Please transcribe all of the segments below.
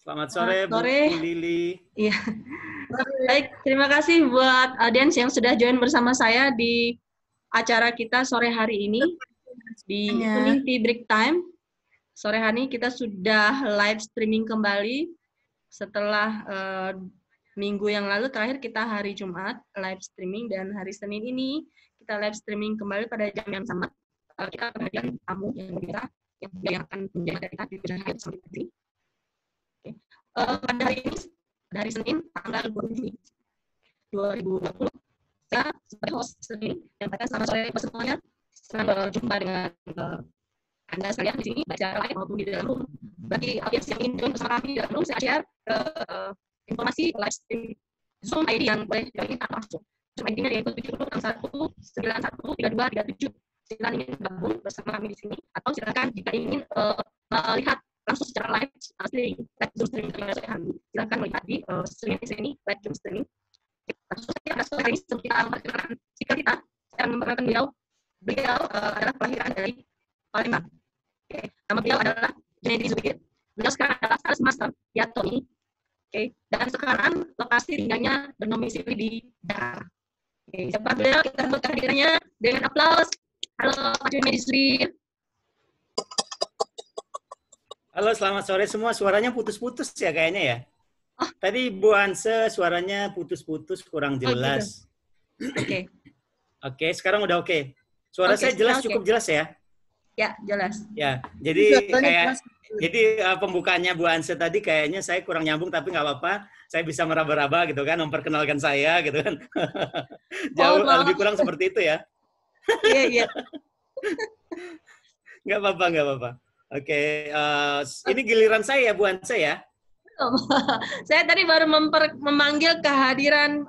Selamat Selamat sore, Bu sore. Lili. Iya. Baik, terima kasih buat audiens yang sudah join bersama saya di acara kita sore hari ini di Kuning Tea Break Time. Sore hari ini kita sudah live streaming kembali setelah minggu yang lalu. Terakhir kita hari Jumat live streaming, dan hari Senin ini kita live streaming kembali pada jam yang sama. Kita kemudian tamu yang berbeda yang akan menjadi kita di bidang seperti ini. Pada hari ini, dari Senin tanggal 20 Juni 2020, saya sebagai host sendiri yang akan selamat sore semuanya. Senang berjumpa dengan Anda sekalian di sini, baik secara live maupun di dalam room. Bagi audiens yang ingin join bersama kami di dalam room, saya share informasi live stream Zoom ID yang boleh join tanpa langsung. Zoom ID-nya yaitu 7061913237. Silakan ingin bergabung bersama kami di sini, atau silakan jika ingin melihat langsung secara live streaming, live Zoom streaming kami, silakan melihat di streaming live Zoom streaming. Langsung saja pada sore hari ini sebelum kita memperkenalkan speaker kita, saya akan memperkenalkan beliau. Beliau adalah kelahiran dari Palembang. Nama beliau adalah Junaidi Zubir. Beliau sekarang adalah Sales Master di Atomi. Dan sekarang lokasi tinggalnya bernomisili di Jakarta. Siapa beliau? Kita sambut kehadirannya dengan aplaus. Halo Pak Junaidi Zubir. Halo, selamat sore semua. Suaranya putus-putus ya kayaknya ya. Tadi Bu Hanse suaranya putus-putus, kurang jelas. Oke. Oke, sekarang udah oke. Suara saya jelas, cukup jelas ya? Ya, jelas. Ya, jadi pembukaannya Bu Hanse tadi kayaknya saya kurang nyambung, tapi nggak apa-apa. Saya bisa meraba-raba gitu kan, memperkenalkan saya gitu kan. Jauh lebih kurang seperti itu ya. Iya. Nggak apa-apa, nggak apa-apa. Oke, ini giliran saya ya Bu Hanse ya. Saya tadi baru memanggil kehadiran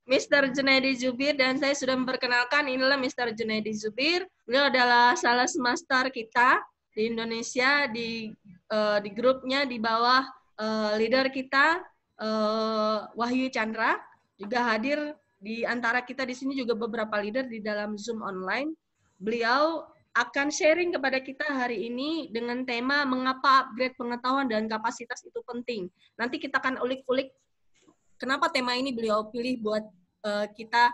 Mr. Junaidi Zubir, dan saya sudah memperkenalkan, inilah Mr. Junaidi Zubir. Beliau adalah Sales Master kita di Indonesia, di grupnya di bawah leader kita Wahyu Chandra. Juga hadir di antara kita di sini juga beberapa leader di dalam Zoom online. Beliau akan sharing kepada kita hari ini dengan tema mengapa upgrade pengetahuan dan kapasitas itu penting. Nanti kita akan ulik-ulik kenapa tema ini beliau pilih buat kita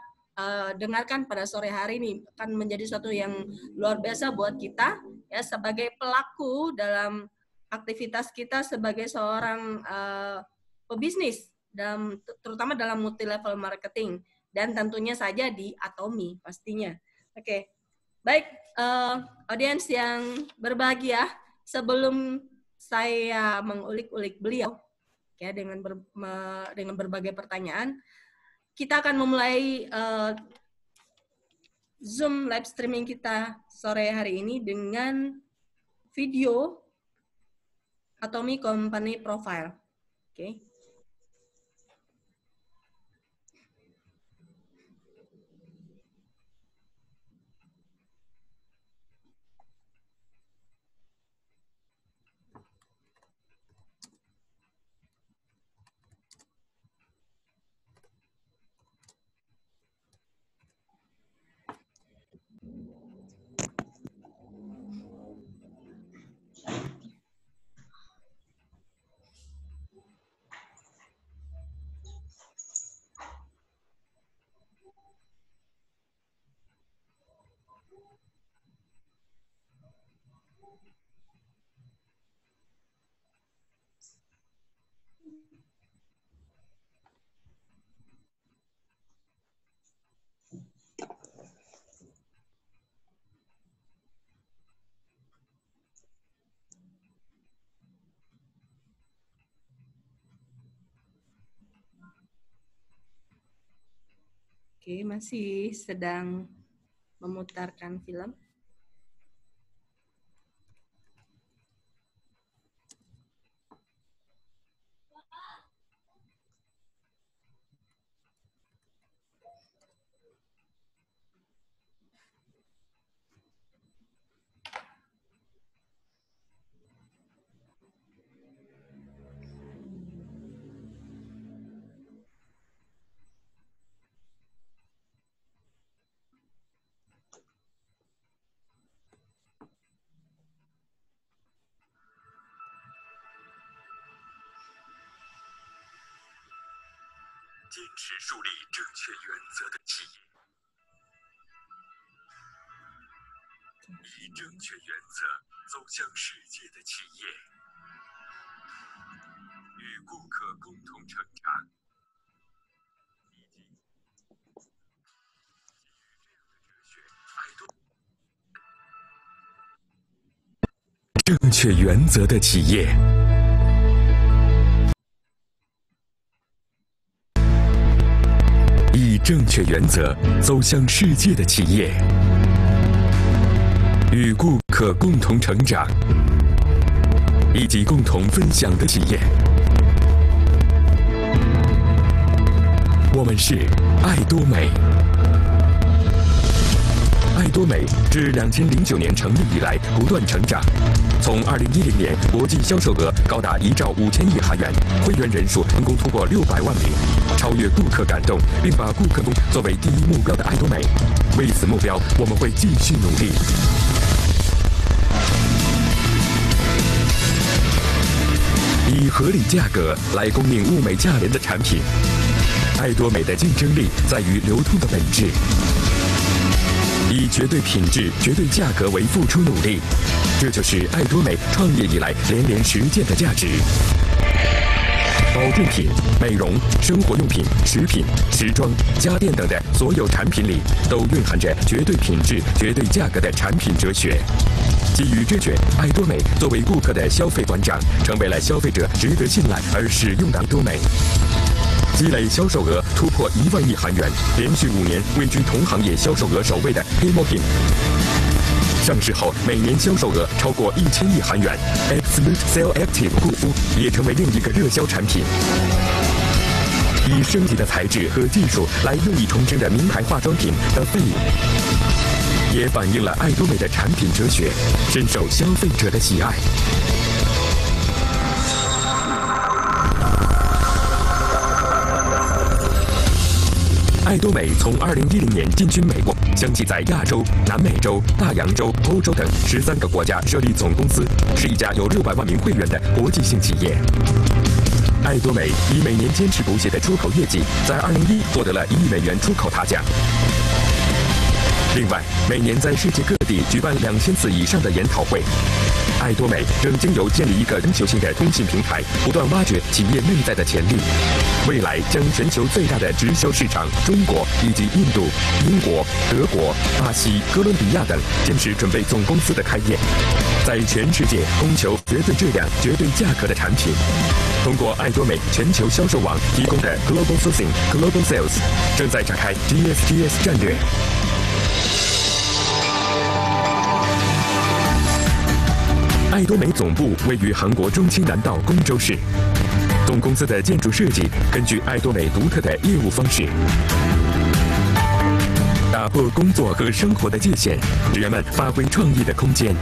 dengarkan pada sore hari ini. Akan menjadi sesuatu yang luar biasa buat kita ya, sebagai pelaku dalam aktivitas kita sebagai seorang pebisnis, terutama dalam multi level marketing, dan tentunya saja di Atomi pastinya. Oke. Baik, audiens yang berbahagia, sebelum saya mengulik-ulik beliau ya dengan berbagai pertanyaan, kita akan memulai Zoom live streaming kita sore hari ini dengan video Atomi Company Profile. Oke. Oke, masih sedang memutarkan film. 坚持树立正确原则的企业，以正确原则走向世界的企业，与顾客共同成长。正确原则的企业，以正确原则走向世界的企业，与顾客共同成长，以及共同分享的企业。我们是爱多美。爱多美自2009年成立以来不断成长，从2010年国际销售额高达1兆5000亿韩元，会员人数成功突破600万名，超越顾客感动，并把顾客作为第一目标的爱多美。为此目标，我们会继续努力。以合理价格来供应物美价廉的产品。爱多美的竞争力在于流通的本质。以绝对品质、绝对价格为付出努力，这就是爱多美创业以来连连实践的价值。保健品、美容、生活用品、食品、时装、家电等的所有产品里，都蕴含着绝对品质、绝对价格的产品哲学。基于这点，爱多美作为顾客的消费馆长，成为了消费者值得信赖而使用的爱多美。积累销售额突破1万亿韩元，连续5年位居同行业销售额首位的黑猫品。上市后每年销售额超过1000亿韩元 ，Absolute Cell Active 护肤也成为另一个热销产品。以升级的材质和技术来用以重生的名牌化妆品的费也反映了爱多美的产品哲学，深受消费者的喜爱。爱多美从2010年进军美国，相继在亚洲、南美洲、大洋洲、欧洲等13个国家设立总公司，是一家有600万名会员的国际性企业。爱多美以每年坚持不懈的出口业绩，在2011获得了1亿美元出口大奖。另外，每年在世界各地举办2000次以上的研讨会。爱多美正经由建立一个全球性的通信平台，不断挖掘企业内在的潜力。未来将全球最大的直销市场中国以及印度、英国、德国、巴西、哥伦比亚等坚持准备总公司的开业，在全世界供求绝对质量、绝对价格的产品。通过爱多美全球销售网提供的 Global Sourcing、Global Sales， 正在展开 GSGS 战略。爱多美总部位于韩国中青南道公州市，总公司的建筑设计根据爱多美独特的业务方式，打破工作和生活的界限，使人们发挥创意的空间。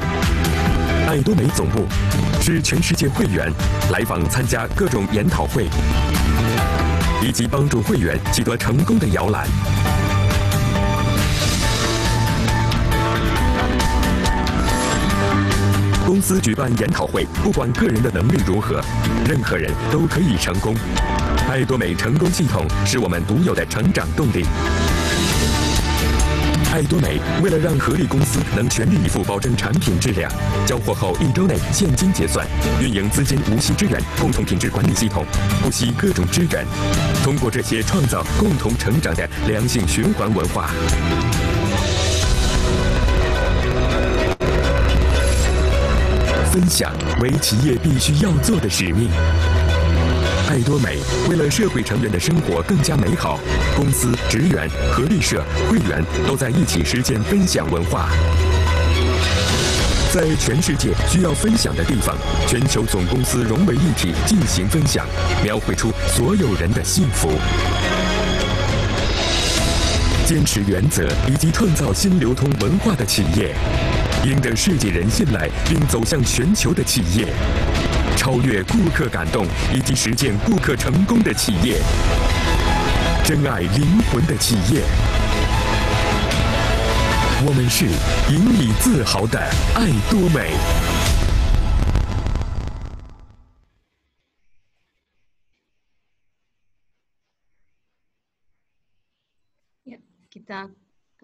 爱多美总部是全世界会员来访参加各种研讨会，以及帮助会员取得成功的摇篮。公司举办研讨会，不管个人的能力如何，任何人都可以成功。爱多美成功系统是我们独有的成长动力。爱多美为了让合力公司能全力以赴保证产品质量，交货后1周内现金结算，运营资金无息支援共同品质管理系统，不惜各种支援，通过这些创造共同成长的良性循环文化。分享为企业必须要做的使命。爱多美为了社会成员的生活更加美好，公司、职员、合力社、会员都在一起实践分享文化。在全世界需要分享的地方，全球总公司融为一体进行分享，描绘出所有人的幸福。坚持原则以及创造新流通文化的企业，赢得世界人信赖并走向全球的企业，超越顾客感动以及实践顾客成功的企业，珍爱灵魂的企业。我们是引以自豪的爱多美。kita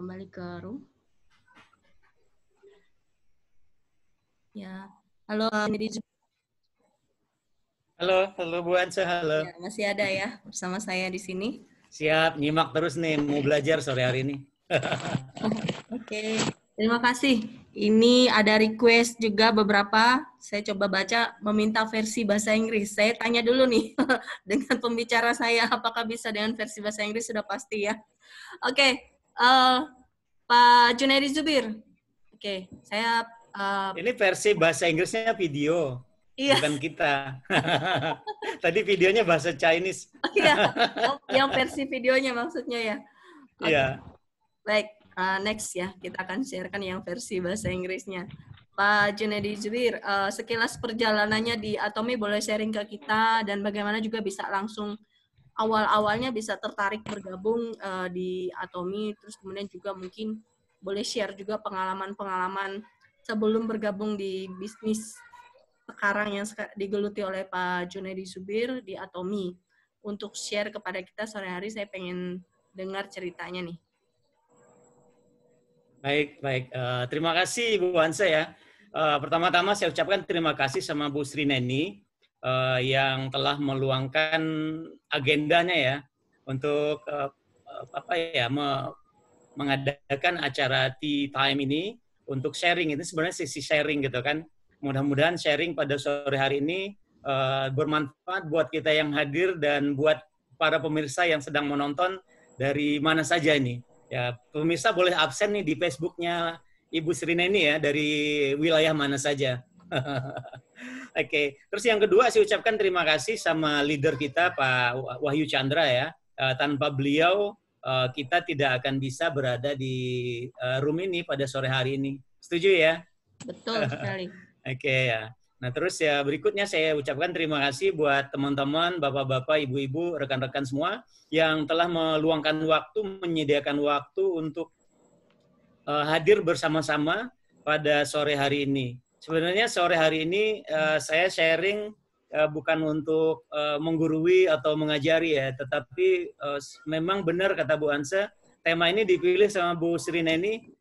kembali ke room. Ya, halo Halo Bu Ansa, halo. ya, masih ada ya bersama saya di sini. Siap, nyimak terus nih, mau belajar sore hari ini. Oke, terima kasih. Ini ada request juga beberapa. Saya coba baca, meminta versi bahasa Inggris. Saya tanya dulu nih dengan pembicara saya, apakah bisa dengan versi bahasa Inggris? Sudah pasti ya. Oke, Pak Junaidi Zubir. Oke, saya... Ini versi bahasa Inggrisnya video, iya. bukan kita. Tadi videonya bahasa Chinese. Iya, yang versi videonya maksudnya ya. Okay. Iya. Baik, next ya, kita akan sharekan yang versi bahasa Inggrisnya. Pak Junaidi Zubir, sekilas perjalanannya di Atomi boleh sharing ke kita dan bagaimana juga bisa langsung awal-awalnya bisa tertarik bergabung di Atomi, terus kemudian juga mungkin boleh share juga pengalaman-pengalaman sebelum bergabung di bisnis sekarang yang digeluti oleh Pak Junaidi Zubir di Atomi. Untuk share kepada kita sore hari, saya pengen dengar ceritanya nih. Baik. Terima kasih Bu Hansa ya. Pertama-tama saya ucapkan terima kasih sama Bu Sri Neni yang telah meluangkan agendanya ya untuk mengadakan acara tea time ini untuk sharing. Itu sebenarnya sesi sharing gitu kan. Mudah-mudahan sharing pada sore hari ini bermanfaat buat kita yang hadir dan buat para pemirsa yang sedang menonton dari mana saja ini. Ya, pemirsa boleh absen nih di Facebooknya Ibu Sri Neni ya, dari wilayah mana saja. Oke. Terus yang kedua, saya ucapkan terima kasih sama leader kita, Pak Wahyu Chandra ya. Tanpa beliau, kita tidak akan bisa berada di room ini pada sore hari ini. Setuju ya? Betul sekali. Oke ya. Nah terus ya berikutnya saya ucapkan terima kasih buat teman-teman, bapak-bapak, ibu-ibu, rekan-rekan semua yang telah meluangkan waktu, menyediakan waktu untuk hadir bersama-sama pada sore hari ini. Sebenarnya sore hari ini saya sharing bukan untuk menggurui atau mengajari ya, tetapi memang benar kata Bu Ansa, tema ini dipilih sama Bu Sri Neni,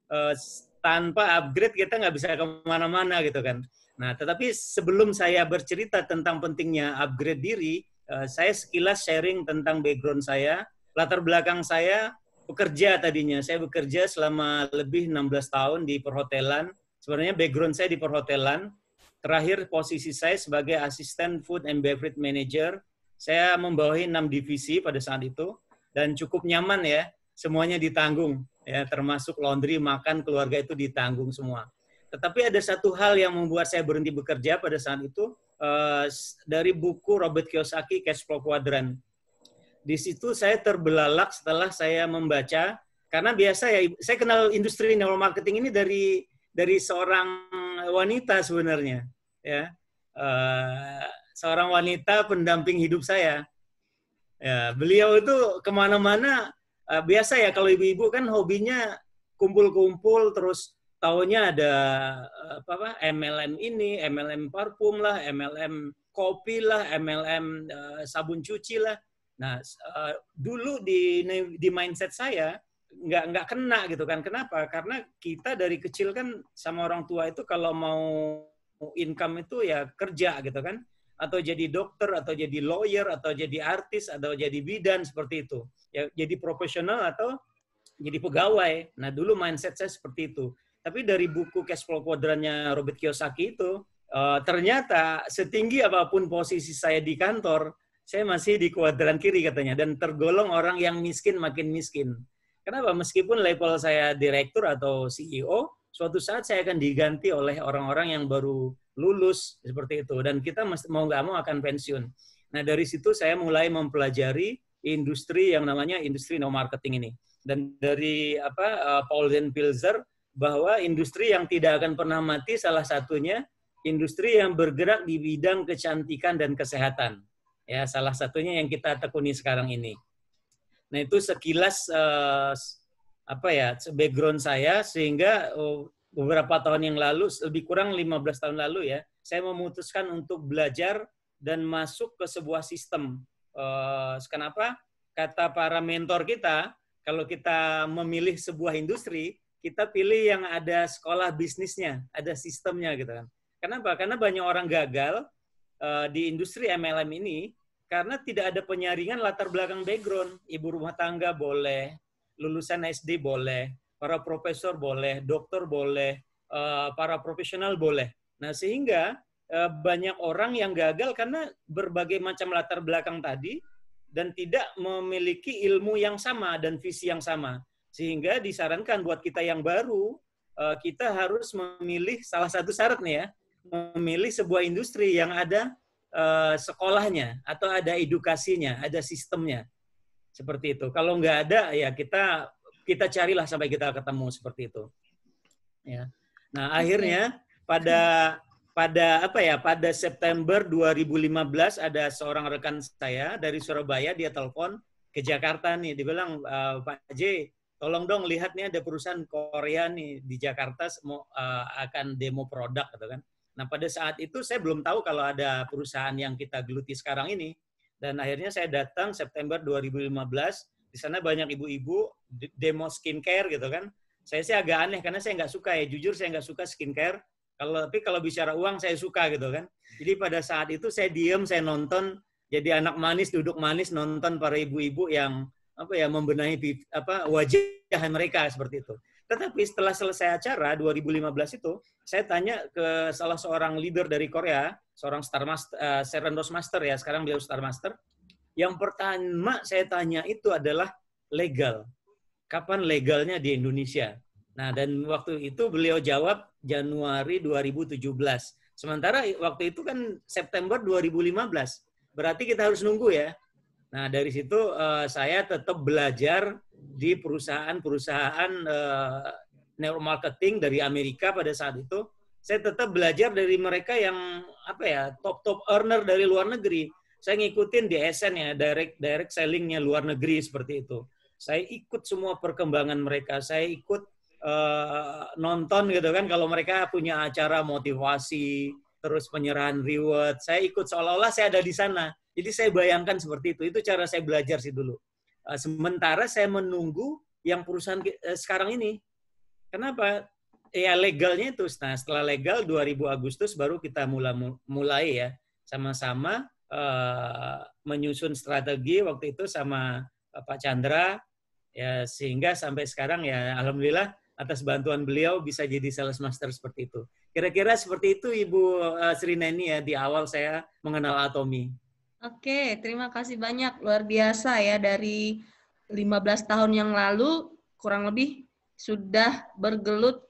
tanpa upgrade kita nggak bisa kemana-mana gitu kan. Nah, tetapi sebelum saya bercerita tentang pentingnya upgrade diri, saya sekilas sharing tentang background saya, latar belakang saya, bekerja tadinya. Saya bekerja selama lebih 16 tahun di perhotelan. Sebenarnya background saya di perhotelan. Terakhir posisi saya sebagai asisten food and beverage manager. Saya membawahi 6 divisi pada saat itu dan cukup nyaman ya. Semuanya ditanggung ya, termasuk laundry, makan, keluarga itu ditanggung semua. Tetapi ada satu hal yang membuat saya berhenti bekerja pada saat itu, dari buku Robert Kiyosaki, Cash Flow Quadrant. Di situ saya terbelalak setelah saya membaca, karena biasa ya, saya kenal industri neuromarketing ini dari seorang wanita sebenarnya, ya, seorang wanita pendamping hidup saya. Ya, beliau itu kemana-mana, biasa ya kalau ibu-ibu kan hobinya kumpul-kumpul terus. Tahunya ada MLM ini, MLM parfum lah, MLM kopi lah, MLM sabun cuci lah. Nah, dulu di mindset saya nggak kena gitu kan. Kenapa? Karena kita dari kecil kan sama orang tua itu kalau mau income itu ya kerja gitu kan. Atau jadi dokter, atau jadi lawyer, atau jadi artis, atau jadi bidan seperti itu. Ya, jadi profesional atau jadi pegawai. Nah, dulu mindset saya seperti itu. Tapi dari buku Cash Flow Quadrant-nya Robert Kiyosaki itu, ternyata setinggi apapun posisi saya di kantor, saya masih di kuadran kiri katanya, dan tergolong orang yang miskin makin miskin. Kenapa? Meskipun level saya direktur atau CEO, suatu saat saya akan diganti oleh orang-orang yang baru lulus, seperti itu. Dan kita mau nggak mau akan pensiun. Nah, dari situ saya mulai mempelajari industri yang namanya industri neuromarketing ini. Dan dari Paul dan Pilzer, bahwa industri yang tidak akan pernah mati salah satunya industri yang bergerak di bidang kecantikan dan kesehatan. Ya, salah satunya yang kita tekuni sekarang ini. Nah, itu sekilas background saya, sehingga beberapa tahun yang lalu, lebih kurang 15 tahun lalu ya, saya memutuskan untuk belajar dan masuk ke sebuah sistem. Kenapa? Kata para mentor kita, kalau kita memilih sebuah industri, kita pilih yang ada sekolah bisnisnya, ada sistemnya gitu kan. Kenapa? Karena banyak orang gagal di industri MLM ini karena tidak ada penyaringan latar belakang background. Ibu rumah tangga boleh, lulusan SD boleh, para profesor boleh, dokter boleh, para profesional boleh. Nah, sehingga banyak orang yang gagal karena berbagai macam latar belakang tadi dan tidak memiliki ilmu yang sama dan visi yang sama. Sehingga disarankan buat kita yang baru, kita harus memilih salah satu syarat nih ya, memilih sebuah industri yang ada sekolahnya atau ada edukasinya, ada sistemnya. Seperti itu. Kalau nggak ada, ya kita carilah sampai kita ketemu seperti itu. Ya. Nah, akhirnya pada September 2015 ada seorang rekan saya dari Surabaya, dia telepon ke Jakarta nih, dia bilang, Pak J, tolong dong lihat nih ada perusahaan Korea nih di Jakarta mau akan demo produk gitu kan. Nah, pada saat itu saya belum tahu kalau ada perusahaan yang kita geluti sekarang ini. Dan akhirnya saya datang September 2015, di sana banyak ibu-ibu demo skincare gitu kan. Saya sih agak aneh karena saya nggak suka ya, jujur saya nggak suka skincare. Tapi kalau bicara uang saya suka gitu kan. Jadi pada saat itu saya diem, saya nonton, jadi anak manis, duduk manis, nonton para ibu-ibu yang membenahi wajah mereka seperti itu. Tetapi setelah selesai acara 2015 itu, saya tanya ke salah seorang leader dari Korea, seorang Star Master, Serendos Master ya, sekarang beliau Star Master. Yang pertama saya tanya itu adalah legal. Kapan legalnya di Indonesia? Nah, dan waktu itu beliau jawab Januari 2017. Sementara waktu itu kan September 2015. Berarti kita harus nunggu ya. Nah, dari situ saya tetap belajar di perusahaan-perusahaan neuromarketing dari Amerika pada saat itu. Saya tetap belajar dari mereka yang top earner dari luar negeri. Saya ngikutin DSN ya, direct sellingnya luar negeri seperti itu. Saya ikut semua perkembangan mereka. Saya ikut nonton gitu kan, kalau mereka punya acara motivasi, terus penyerahan reward, saya ikut seolah-olah saya ada di sana. Jadi saya bayangkan seperti itu. Itu cara saya belajar sih dulu. Sementara saya menunggu yang perusahaan sekarang ini. Kenapa? Ya legalnya itu. Nah, setelah legal 2000 Agustus baru kita mulai ya sama-sama menyusun strategi waktu itu sama Pak Chandra ya, sehingga sampai sekarang ya alhamdulillah atas bantuan beliau bisa jadi sales master seperti itu. Kira-kira seperti itu Ibu Srineni ya di awal saya mengenal Atomy. Oke, terima kasih banyak. Luar biasa ya, dari 15 tahun yang lalu kurang lebih sudah bergelut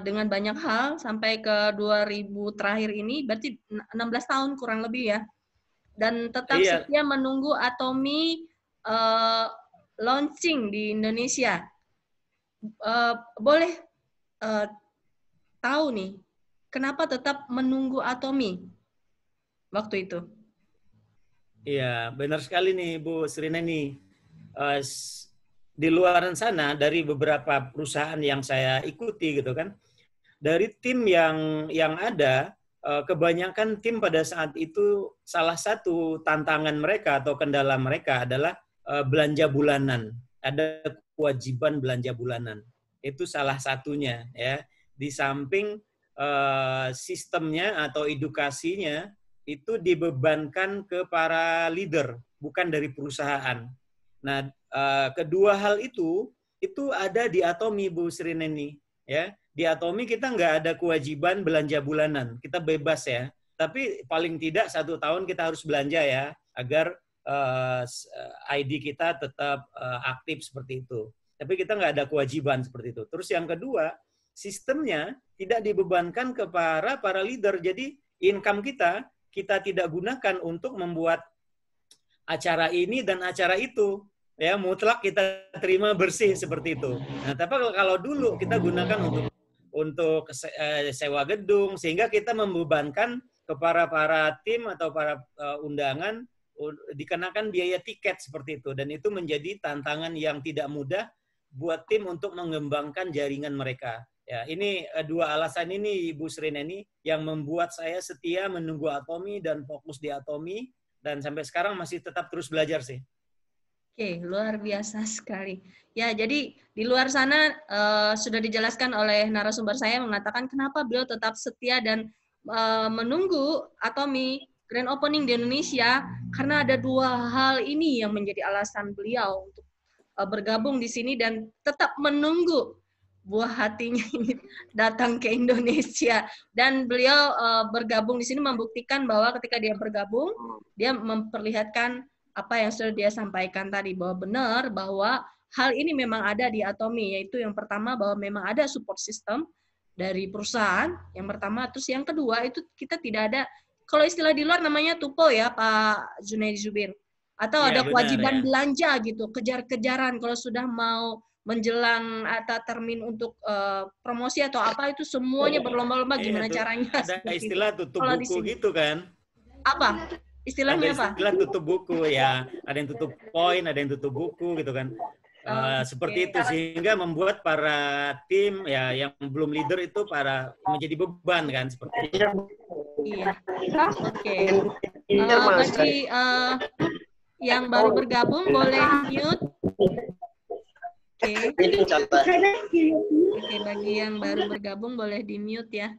dengan banyak hal sampai ke 2000 terakhir ini, berarti 16 tahun kurang lebih ya. Dan tetap setia menunggu Atomy launching di Indonesia. Boleh tahu nih, kenapa tetap menunggu Atomy waktu itu? Iya, benar sekali nih Bu Srineni. Di luar sana dari beberapa perusahaan yang saya ikuti gitu kan, dari tim yang ada, kebanyakan tim pada saat itu salah satu tantangan mereka atau kendala mereka adalah belanja bulanan. Ada kewajiban belanja bulanan. Itu salah satunya ya. Di samping sistemnya atau edukasinya itu dibebankan ke para leader, bukan dari perusahaan. Nah, kedua hal itu ada di Atomy Bu Srineni ya. Di Atomy kita nggak ada kewajiban belanja bulanan, kita bebas ya. Tapi paling tidak 1 tahun kita harus belanja ya, agar ID kita tetap aktif seperti itu. Tapi kita nggak ada kewajiban seperti itu. Terus yang kedua, sistemnya tidak dibebankan ke para leader. Jadi income kita tidak gunakan untuk membuat acara ini dan acara itu. Ya, mutlak kita terima bersih seperti itu. Nah, tapi kalau dulu kita gunakan untuk sewa gedung, sehingga kita membebankan ke para tim atau para undangan dikenakan biaya tiket seperti itu, dan itu menjadi tantangan yang tidak mudah buat tim untuk mengembangkan jaringan mereka. Ya, ini 2 alasan ini Ibu Srineni yang membuat saya setia menunggu Atomy dan fokus di Atomy, dan sampai sekarang masih tetap terus belajar sih. Oke, luar biasa sekali. Ya, jadi di luar sana sudah dijelaskan oleh narasumber saya mengatakan kenapa beliau tetap setia dan menunggu Atomy Grand Opening di Indonesia karena ada dua hal ini yang menjadi alasan beliau untuk bergabung di sini dan tetap menunggu buah hatinya ini datang ke Indonesia. Dan beliau bergabung di sini membuktikan bahwa ketika dia bergabung, dia memperlihatkan apa yang sudah dia sampaikan tadi, bahwa benar bahwa hal ini memang ada di Atomy, yaitu yang pertama bahwa memang ada support system dari perusahaan, yang pertama, terus yang kedua itu kita tidak ada, kalau istilah di luar namanya tupo ya Pak Junaidi Zubir, atau Ya, ada benar, kewajiban ya. belanja gitu, kejar-kejaran kalau sudah mau menjelang atau termin untuk promosi atau apa itu semuanya berlomba-lomba gimana caranya. Ada istilah tutup kalau di buku sini. gitu kan? Apa? Istilahnya Ada apa? istilah tutup buku ya, ada yang tutup poin, ada yang tutup buku gitu kan. Seperti itu sehingga membuat para tim ya yang belum leader itu menjadi beban kan seperti itu. Iya. Oke. Bagi yang baru bergabung boleh mute. Oke. Oke, bagi yang baru bergabung boleh di mute ya,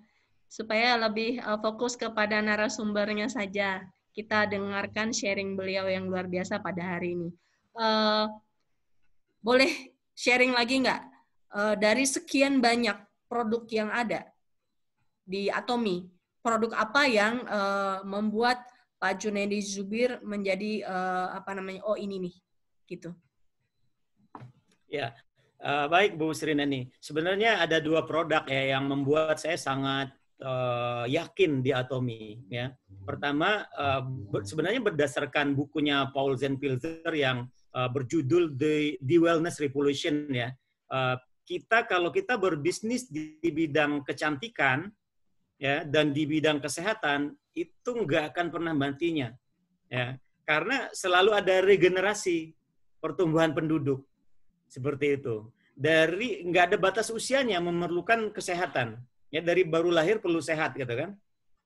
supaya lebih fokus kepada narasumbernya saja. Kita dengarkan sharing beliau yang luar biasa pada hari ini. Boleh sharing lagi nggak? Dari sekian banyak produk yang ada di Atomy, produk apa yang membuat Pak Junaidi Zubir menjadi oh ini nih, gitu. Ya, baik Bu Srineni. Sebenarnya ada dua produk ya yang membuat saya sangat yakin di Atomy. Ya, pertama sebenarnya berdasarkan bukunya Paul Zentpilzer yang berjudul The Wellness Revolution ya. Kalau kita berbisnis di bidang kecantikan ya dan di bidang kesehatan itu nggak akan pernah matinya ya, karena selalu ada regenerasi pertumbuhan penduduk seperti itu. Dari nggak ada batas usianya memerlukan kesehatan ya, dari baru lahir perlu sehat gitu kan.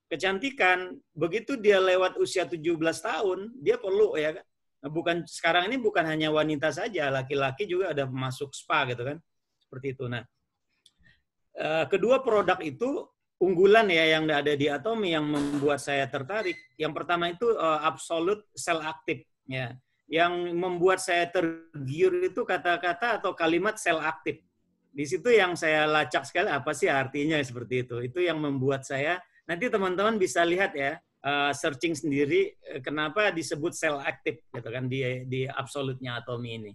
Kecantikan begitu dia lewat usia 17 tahun dia perlu ya kan. Bukan sekarang ini bukan hanya wanita saja, laki-laki juga ada masuk spa gitu kan. Seperti itu. Nah, kedua produk itu unggulan ya yang ada di Atomy yang membuat saya tertarik. Yang pertama itu Absolute Cell Active ya. Yang membuat saya tergiur itu kata-kata atau kalimat sel aktif. Di situ yang saya lacak sekali apa sih artinya seperti itu. Itu yang membuat saya, nanti teman-teman bisa lihat ya, searching sendiri kenapa disebut sel aktif gitu kan di Absolute-nya Atomy ini.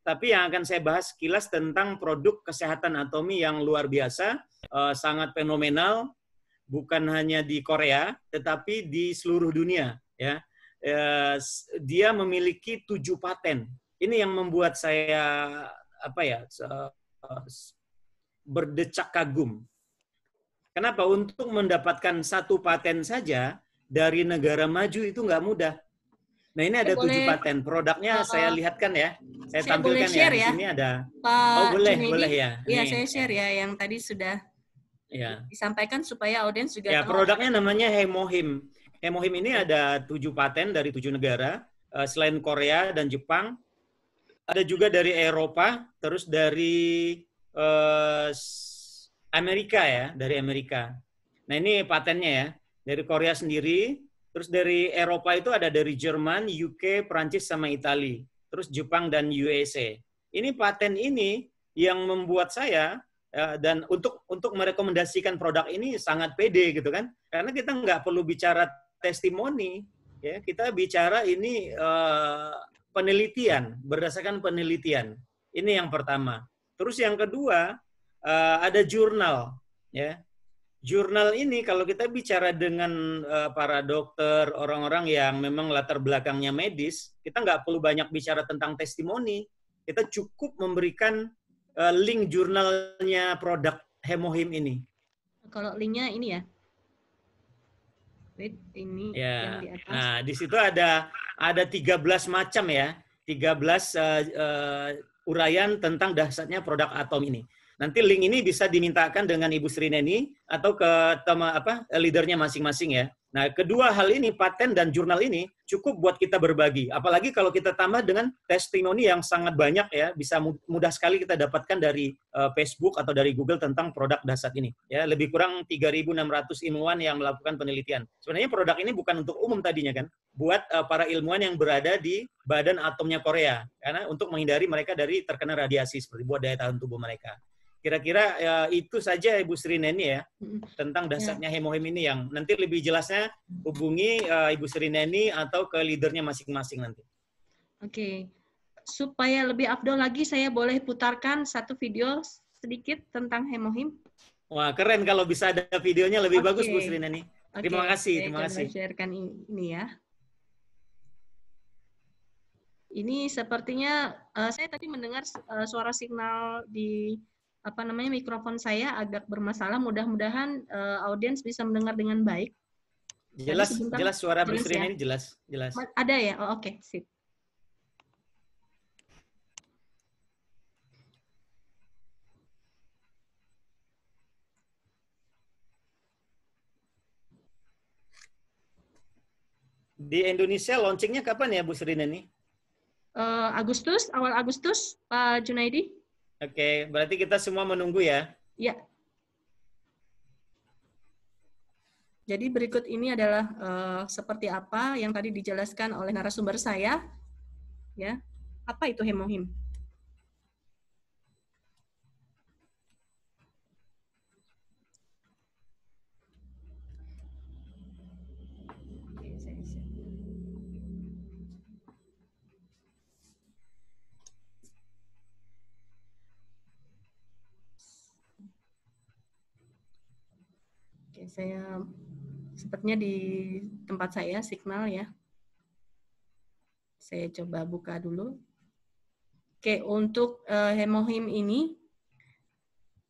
Tapi yang akan saya bahas sekilas tentang produk kesehatan Atomy yang luar biasa, sangat fenomenal, bukan hanya di Korea, tetapi di seluruh dunia ya. Dia memiliki 7 paten. Ini yang membuat saya berdecak kagum. Kenapa? Untuk mendapatkan 1 paten saja dari negara maju itu nggak mudah. Nah ini ada 7 paten. Produknya saya lihatkan ya. Saya tampilkan ya. Di sini ada. Pak boleh Junaidi, ya. Iya, saya share ya yang tadi sudah disampaikan supaya audiens juga ya, tahu. Produknya namanya Hemohim. Hemohim ini ada 7 paten dari 7 negara, selain Korea dan Jepang. Ada juga dari Eropa, terus dari Amerika ya, dari Amerika. Nah ini patennya ya, dari Korea sendiri, terus dari Eropa itu ada dari Jerman, UK, Prancis, sama Italia. Terus Jepang dan USA. Ini paten ini yang membuat saya, dan untuk merekomendasikan produk ini sangat pede gitu kan. Karena kita nggak perlu bicara testimoni, ya kita bicara ini penelitian, berdasarkan penelitian. Ini yang pertama. Terus yang kedua, ada jurnal. Ya. Jurnal ini kalau kita bicara dengan para dokter, orang-orang yang memang latar belakangnya medis, kita nggak perlu banyak bicara tentang testimoni. Kita cukup memberikan link jurnalnya produk Hemohim ini. Kalau linknya ini ya. Ini ya. yang di atas. Nah, di situ ada 13 macam ya. 13 uraian tentang dahsyatnya produk Atomy ini. Nanti link ini bisa dimintakan dengan Ibu Srineni atau ke leadernya masing-masing ya. Nah, kedua hal ini, paten dan jurnal ini, cukup buat kita berbagi. Apalagi kalau kita tambah dengan testimoni yang sangat banyak ya, bisa mudah sekali kita dapatkan dari Facebook atau dari Google tentang produk dasar ini. Ya, lebih kurang 3.600 ilmuwan yang melakukan penelitian. Sebenarnya produk ini bukan untuk umum tadinya kan, buat para ilmuwan yang berada di Badan Atomnya Korea, karena untuk menghindari mereka dari terkena radiasi seperti buat daya tahan tubuh mereka. Kira-kira itu saja Ibu Sri Neni ya, tentang dasarnya hemohim ini, yang nanti lebih jelasnya hubungi Ibu Sri Neni atau ke leadernya masing-masing nanti. Oke. Supaya lebih afdol lagi, saya boleh putarkan satu video sedikit tentang hemohim? Wah, keren kalau bisa ada videonya, lebih bagus Bu Sri Neni. Terima kasih, terima kasih. Saya sharekan ini ya. Ini sepertinya saya tadi mendengar suara signal di mikrofon saya agak bermasalah. Mudah-mudahan audiens bisa mendengar dengan baik. Jelas suara Bu Sri Neni jelas. Ada ya? Oh, oke, sip. Di Indonesia launchingnya kapan ya Bu Sri Neni? Awal Agustus, Pak Junaidi. Oke, berarti kita semua menunggu ya? Ya. Jadi berikut ini adalah seperti apa yang tadi dijelaskan oleh narasumber saya. Ya, apa itu hemohim? Saya sepertinya di tempat saya signal ya. Saya coba buka dulu. Oke, untuk hemohim ini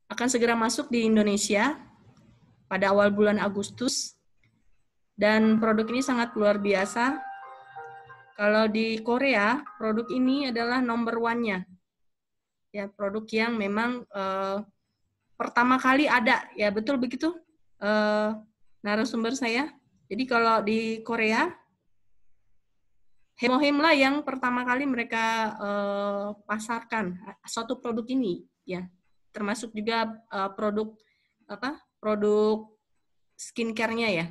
akan segera masuk di Indonesia pada awal bulan Agustus. Dan produk ini sangat luar biasa. Kalau di Korea, produk ini adalah number one-nya. Ya, produk yang memang pertama kali ada. Ya, betul begitu? Narasumber saya. Jadi kalau di Korea, hemohim lah yang pertama kali mereka pasarkan suatu produk ini, ya. Termasuk juga produk skincare-nya ya.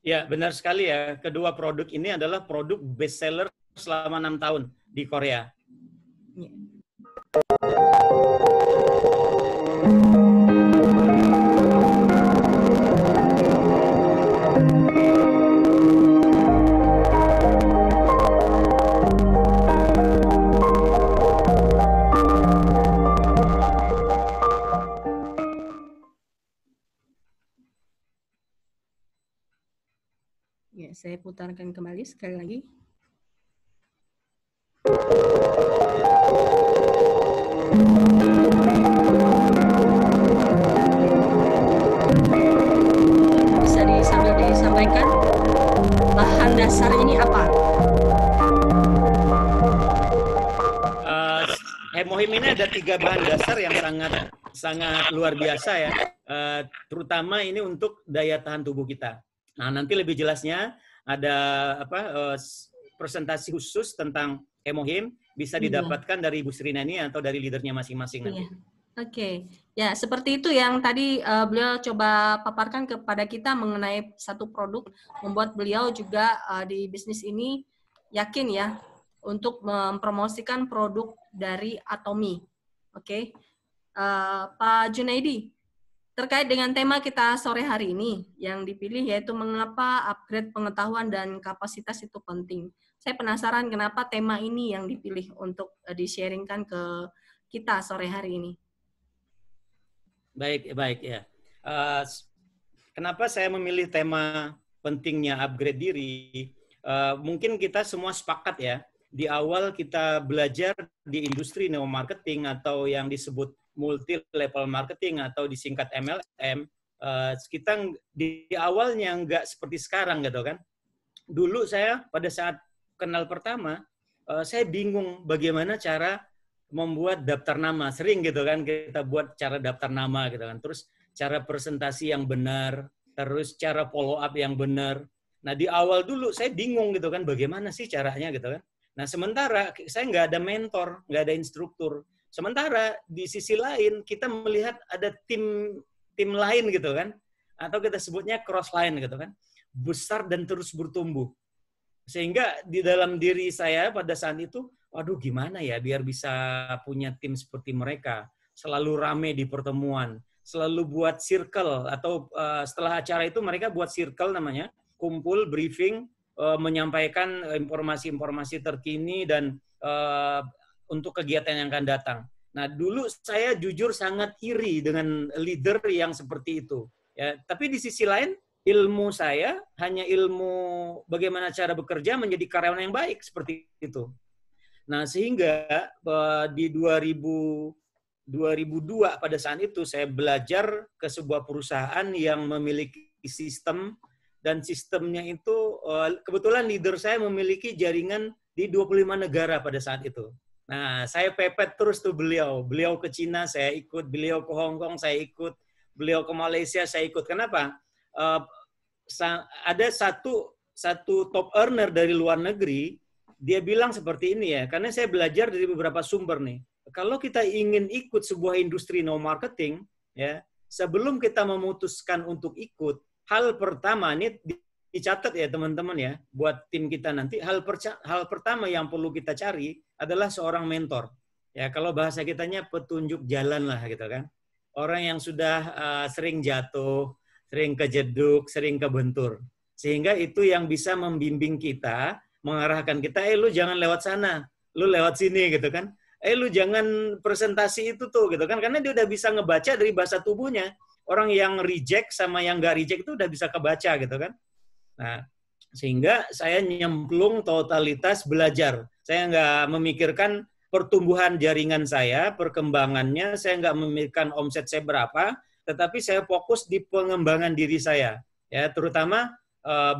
Ya, benar sekali ya. Kedua produk ini adalah produk best seller selama 6 tahun di Korea. Ya. Saya putarkan kembali sekali lagi. Bisa sambil disampaikan bahan dasar ini apa? Hemohim ini ada 3 bahan dasar yang sangat luar biasa ya. Terutama ini untuk daya tahan tubuh kita. Nah, nanti lebih jelasnya ada presentasi khusus tentang hemohim bisa didapatkan dari Ibu Sri Neni atau dari leadernya masing-masing nanti. Oke. Ya, seperti itu yang tadi beliau coba paparkan kepada kita mengenai satu produk, membuat beliau juga di bisnis ini yakin ya untuk mempromosikan produk dari Atomy. Oke. Pak Junaidi, terkait dengan tema kita sore hari ini yang dipilih yaitu mengapa upgrade pengetahuan dan kapasitas itu penting. Saya penasaran kenapa tema ini yang dipilih untuk di-sharingkan ke kita sore hari ini. Baik ya. Kenapa saya memilih tema pentingnya upgrade diri? Mungkin kita semua sepakat ya. Di awal kita belajar di industri neuromarketing atau yang disebut multi-level marketing atau disingkat MLM, kita di awalnya nggak seperti sekarang gitu kan. Dulu saya pada saat kenal pertama, saya bingung bagaimana cara membuat daftar nama. Sering gitu kan kita buat cara daftar nama gitu kan. Terus cara presentasi yang benar, terus cara follow up yang benar. Nah, di awal dulu saya bingung gitu kan, bagaimana sih caranya gitu kan. Nah, sementara saya nggak ada mentor, nggak ada instruktur. Sementara di sisi lain kita melihat ada tim lain gitu kan, atau kita sebutnya cross line gitu kan, besar dan terus bertumbuh. Sehingga di dalam diri saya pada saat itu, waduh gimana ya biar bisa punya tim seperti mereka, selalu rame di pertemuan, selalu buat circle, atau setelah acara itu mereka buat circle namanya, kumpul, briefing, menyampaikan informasi-informasi terkini dan untuk kegiatan yang akan datang. Nah, dulu saya jujur sangat iri dengan leader yang seperti itu. Ya, tapi di sisi lain, ilmu saya hanya ilmu bagaimana cara bekerja menjadi karyawan yang baik seperti itu. Nah, sehingga di 2002 pada saat itu saya belajar ke sebuah perusahaan yang memiliki sistem, dan sistemnya itu kebetulan leader saya memiliki jaringan di 25 negara pada saat itu. Nah, saya pepet terus tuh beliau. Beliau ke Cina, saya ikut. Beliau ke Hong Kong, saya ikut. Beliau ke Malaysia, saya ikut. Kenapa? Ada satu top earner dari luar negeri, dia bilang seperti ini ya, karena saya belajar dari beberapa sumber nih. Kalau kita ingin ikut sebuah industri no marketing, ya, sebelum kita memutuskan untuk ikut, hal pertama ini dicatat ya teman-teman ya, buat tim kita nanti, hal pertama yang perlu kita cari adalah seorang mentor. Ya, kalau bahasa kitanya petunjuk jalan lah gitu kan. Orang yang sudah sering jatuh, sering kejeduk, sering kebentur. Sehingga itu yang bisa membimbing kita, mengarahkan kita, lu jangan lewat sana, lu lewat sini gitu kan. Lu jangan presentasi itu tuh gitu kan, karena dia udah bisa ngebaca dari bahasa tubuhnya. Orang yang reject sama yang nggak reject itu udah bisa kebaca gitu kan. Nah, sehingga saya nyemplung totalitas belajar. Saya nggak memikirkan pertumbuhan jaringan saya, perkembangannya, saya nggak memikirkan omset saya berapa, tetapi saya fokus di pengembangan diri saya. Ya, terutama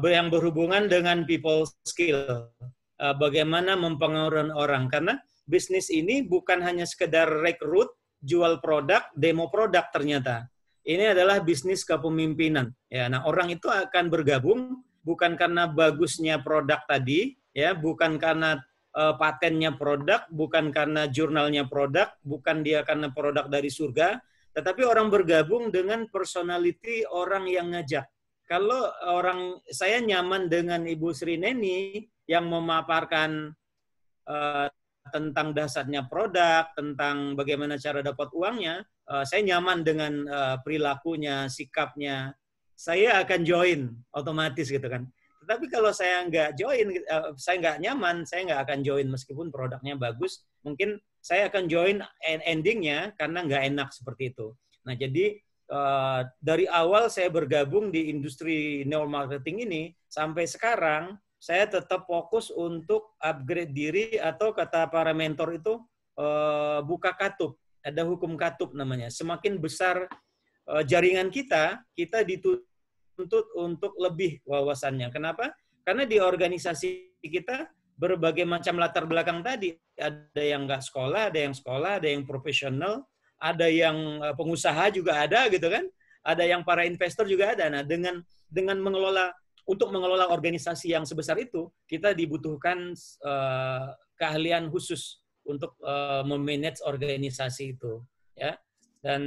yang berhubungan dengan people skill. Bagaimana mempengaruhi orang. Karena bisnis ini bukan hanya sekedar rekrut, jual produk, demo produk ternyata. Ini adalah bisnis kepemimpinan. Ya, nah orang itu akan bergabung bukan karena bagusnya produk tadi, ya, bukan karena patennya produk, bukan karena jurnalnya produk, bukan dia karena produk dari surga, tetapi orang bergabung dengan personality orang yang ngajak. Kalau saya nyaman dengan Ibu Sri Neni yang memaparkan tentang dasarnya produk, tentang bagaimana cara dapat uangnya, saya nyaman dengan perilakunya, sikapnya, saya akan join otomatis gitu kan. Tetapi kalau saya nggak join, saya nggak nyaman, saya nggak akan join meskipun produknya bagus. Mungkin saya akan join endingnya karena nggak enak seperti itu. Nah, jadi dari awal saya bergabung di industri network marketing ini sampai sekarang, saya tetap fokus untuk upgrade diri, atau kata para mentor itu buka katup. Ada hukum katup namanya. Semakin besar jaringan kita dituntut untuk lebih wawasannya. Kenapa? Karena di organisasi kita berbagai macam latar belakang tadi. Ada yang nggak sekolah, ada yang profesional, ada yang pengusaha juga ada gitu kan. Ada yang para investor juga ada. Nah, dengan untuk mengelola organisasi yang sebesar itu, kita dibutuhkan keahlian khusus untuk memanage organisasi itu, ya. Dan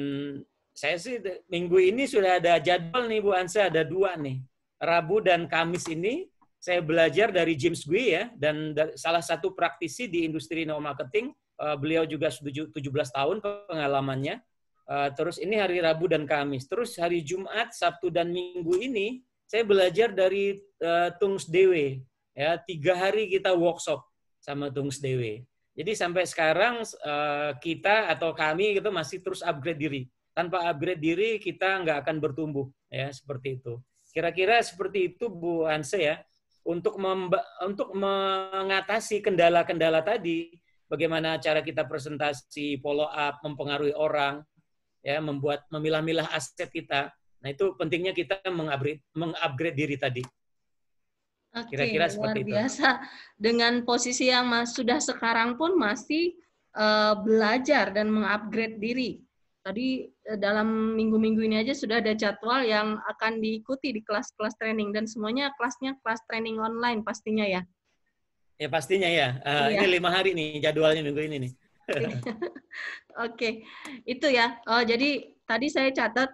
saya sih minggu ini sudah ada jadwal nih Bu Ansa, ada 2 nih. Rabu dan Kamis ini saya belajar dari James Gui ya, dan salah satu praktisi di industri network marketing. Beliau juga 17 tahun pengalamannya. Terus ini hari Rabu dan Kamis. Terus hari Jumat, Sabtu dan Minggu ini saya belajar dari Tungs Dewe. Ya, 3 hari kita workshop sama Tungs Dewe. Jadi sampai sekarang kita atau kami gitu masih terus upgrade diri. Tanpa upgrade diri kita nggak akan bertumbuh, ya seperti itu. Kira-kira seperti itu Bu Anse ya. Untuk mengatasi kendala-kendala tadi, bagaimana cara kita presentasi, follow up, mempengaruhi orang, ya, memilah-milah aset kita. Nah itu pentingnya kita mengupgrade diri tadi. Kira-kira seperti itu. Luar biasa. Dengan posisi yang sudah sekarang pun masih belajar dan mengupgrade diri. Tadi dalam minggu-minggu ini aja sudah ada jadwal yang akan diikuti di kelas-kelas training dan semuanya kelasnya kelas training online pastinya ya. Ya pastinya ya. Iya. Ini 5 hari nih jadwalnya minggu ini nih. Oke, itu ya. Jadi tadi saya catat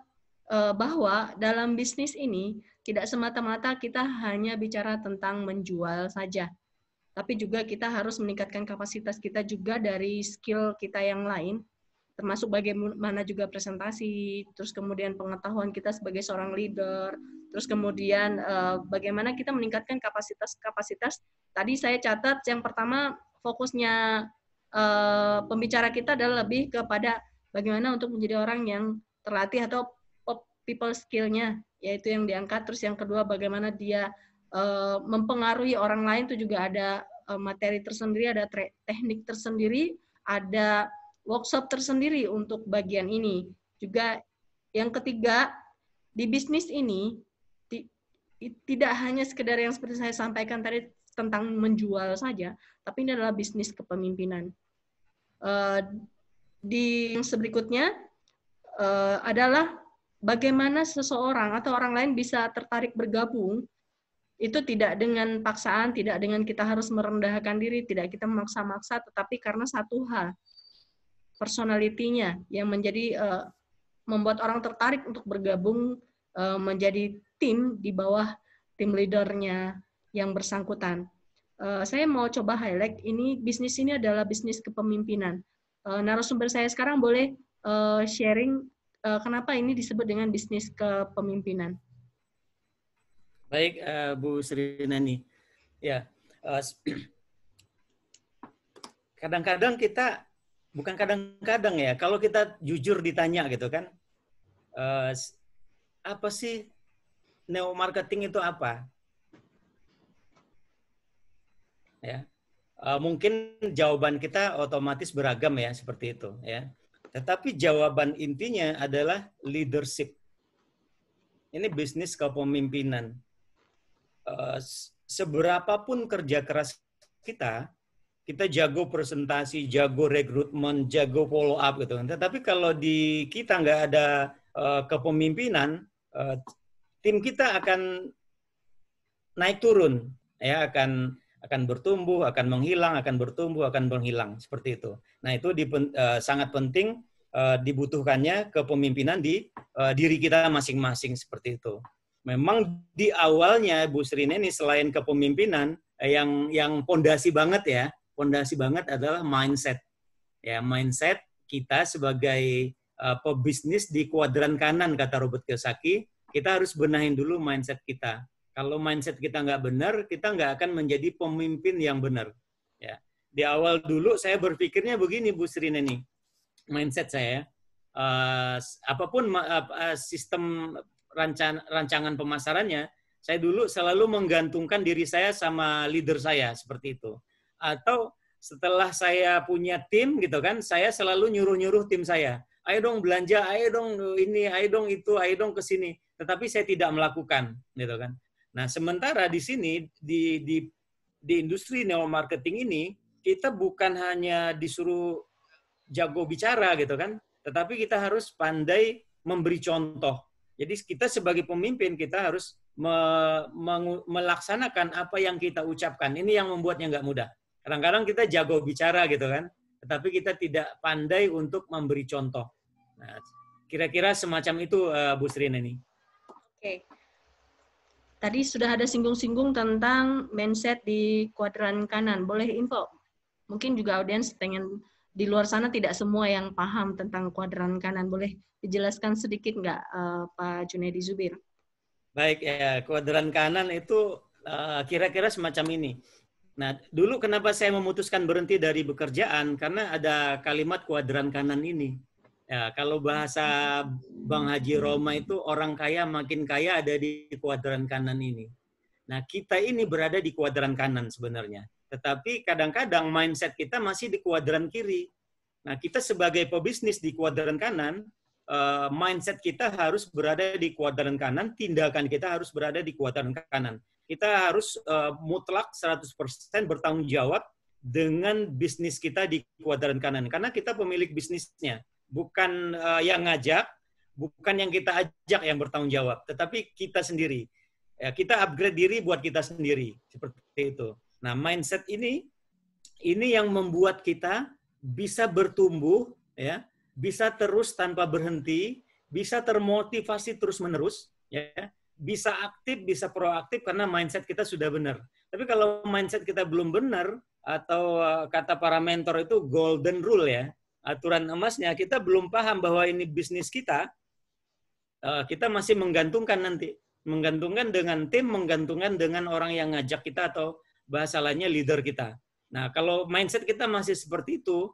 bahwa dalam bisnis ini tidak semata-mata kita hanya bicara tentang menjual saja, tapi juga kita harus meningkatkan kapasitas kita juga dari skill kita yang lain, termasuk bagaimana juga presentasi, terus kemudian pengetahuan kita sebagai seorang leader, terus kemudian bagaimana kita meningkatkan kapasitas-kapasitas. Tadi saya catat yang pertama fokusnya pembicara kita adalah lebih kepada bagaimana untuk menjadi orang yang terlatih atau people skill-nya, yaitu yang diangkat. Terus yang kedua bagaimana dia mempengaruhi orang lain, itu juga ada materi tersendiri, ada teknik tersendiri, ada workshop tersendiri untuk bagian ini. Juga yang ketiga, di bisnis ini tidak hanya sekedar yang seperti saya sampaikan tadi tentang menjual saja, tapi ini adalah bisnis kepemimpinan. Di yang berikutnya adalah bagaimana seseorang atau orang lain bisa tertarik bergabung. Itu tidak dengan paksaan, tidak dengan kita harus merendahkan diri, tidak kita memaksa-maksa, tetapi karena satu hal, personality-nya yang menjadi membuat orang tertarik untuk bergabung menjadi tim di bawah tim leader-nya yang bersangkutan. Saya mau coba highlight, bisnis ini adalah bisnis kepemimpinan. Narasumber saya sekarang boleh sharing kenapa ini disebut dengan bisnis kepemimpinan. Baik, Bu Sri Nani. Ya, kadang-kadang kita, bukan kadang-kadang ya, kalau kita jujur ditanya gitu kan, apa sih neo marketing itu apa? Ya, mungkin jawaban kita otomatis beragam ya seperti itu ya. Tetapi jawaban intinya adalah leadership. Ini bisnis kepemimpinan. Seberapapun kerja keras kita jago presentasi, jago rekrutmen, jago follow up gitu. Tetapi kalau di kita nggak ada kepemimpinan, tim kita akan naik turun, ya akan bertumbuh, akan menghilang, akan bertumbuh, akan menghilang seperti itu. Nah itu sangat penting dibutuhkannya kepemimpinan di diri kita masing-masing seperti itu. Memang di awalnya Bu Sri ini selain kepemimpinan yang pondasi banget ya, pondasi banget adalah mindset. Ya, mindset kita sebagai pebisnis di kuadran kanan kata Robert Kiyosaki, kita harus benahin dulu mindset kita. Kalau mindset kita nggak benar, kita nggak akan menjadi pemimpin yang benar. Ya, di awal dulu saya berpikirnya begini Bu Sri ini, mindset saya, apapun sistem rancangan pemasarannya, saya dulu selalu menggantungkan diri saya sama leader saya seperti itu. Atau setelah saya punya tim gitu kan, saya selalu nyuruh-nyuruh tim saya, ayo dong belanja, ayo dong ini, ayo dong itu, ayo dong ke sini. Tetapi saya tidak melakukan, gitu kan. Nah, sementara di sini di industri neo marketing ini, kita bukan hanya disuruh jago bicara gitu kan, tetapi kita harus pandai memberi contoh. Jadi kita sebagai pemimpin kita harus melaksanakan apa yang kita ucapkan. Ini yang membuatnya nggak mudah. Kadang-kadang kita jago bicara gitu kan, tetapi kita tidak pandai untuk memberi contoh. Nah, kira-kira semacam itu Bu Sri ini. Oke. Tadi sudah ada singgung-singgung tentang mindset di kuadran kanan. Boleh info? Mungkin juga audiens pengen di luar sana tidak semua yang paham tentang kuadran kanan. Boleh dijelaskan sedikit nggak Pak Junaidi Zubir? Baik, ya kuadran kanan itu kira-kira semacam ini. Nah, dulu kenapa saya memutuskan berhenti dari bekerjaan? Karena ada kalimat kuadran kanan ini. Ya, kalau bahasa Bang Haji Roma itu orang kaya makin kaya ada di kuadran kanan ini. Nah, kita ini berada di kuadran kanan sebenarnya. Tetapi kadang-kadang mindset kita masih di kuadran kiri. Nah, kita sebagai pebisnis di kuadran kanan, mindset kita harus berada di kuadran kanan, tindakan kita harus berada di kuadran kanan. Kita harus mutlak 100% bertanggung jawab dengan bisnis kita di kuadran kanan. Karena kita pemilik bisnisnya. bukan yang ngajak, bukan yang kita ajak yang bertanggung jawab, tetapi kita sendiri. Ya, kita upgrade diri buat kita sendiri, seperti itu. Nah, mindset ini yang membuat kita bisa bertumbuh, ya, bisa terus tanpa berhenti, bisa termotivasi terus-menerus, ya, bisa aktif, bisa proaktif karena mindset kita sudah benar. Tapi kalau mindset kita belum benar, atau kata para mentor itu golden rule ya, aturan emasnya, kita belum paham bahwa ini bisnis kita masih menggantungkan nanti. Menggantungkan dengan tim, menggantungkan dengan orang yang ngajak kita atau bahasa lainnya leader kita. Nah, kalau mindset kita masih seperti itu,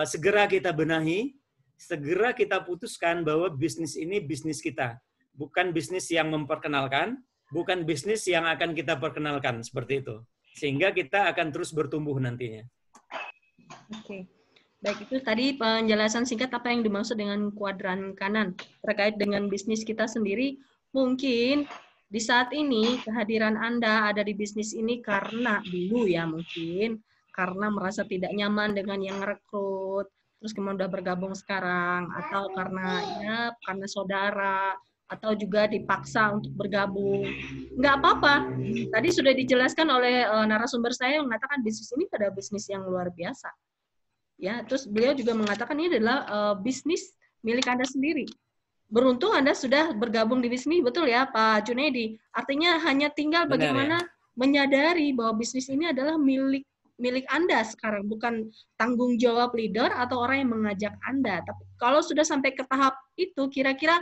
segera kita benahi, segera kita putuskan bahwa bisnis ini bisnis kita. Bukan bisnis yang memperkenalkan, bukan bisnis yang akan kita perkenalkan, seperti itu. Sehingga kita akan terus bertumbuh nantinya. Oke. Baik, itu tadi penjelasan singkat apa yang dimaksud dengan kuadran kanan terkait dengan bisnis kita sendiri. Mungkin di saat ini kehadiran Anda ada di bisnis ini karena dulu ya mungkin karena merasa tidak nyaman dengan yang rekrut, terus kemudian udah bergabung sekarang, atau karena saudara, atau juga dipaksa untuk bergabung. Nggak apa-apa. Tadi sudah dijelaskan oleh narasumber saya yang mengatakan bisnis ini pada bisnis yang luar biasa. Ya, terus beliau juga mengatakan ini adalah bisnis milik Anda sendiri. Beruntung Anda sudah bergabung di bisnis, betul ya Pak Junaidi? Artinya hanya tinggal bagaimana menyadari bahwa bisnis ini adalah milik Anda sekarang, bukan tanggung jawab leader atau orang yang mengajak Anda. Tapi kalau sudah sampai ke tahap itu, kira-kira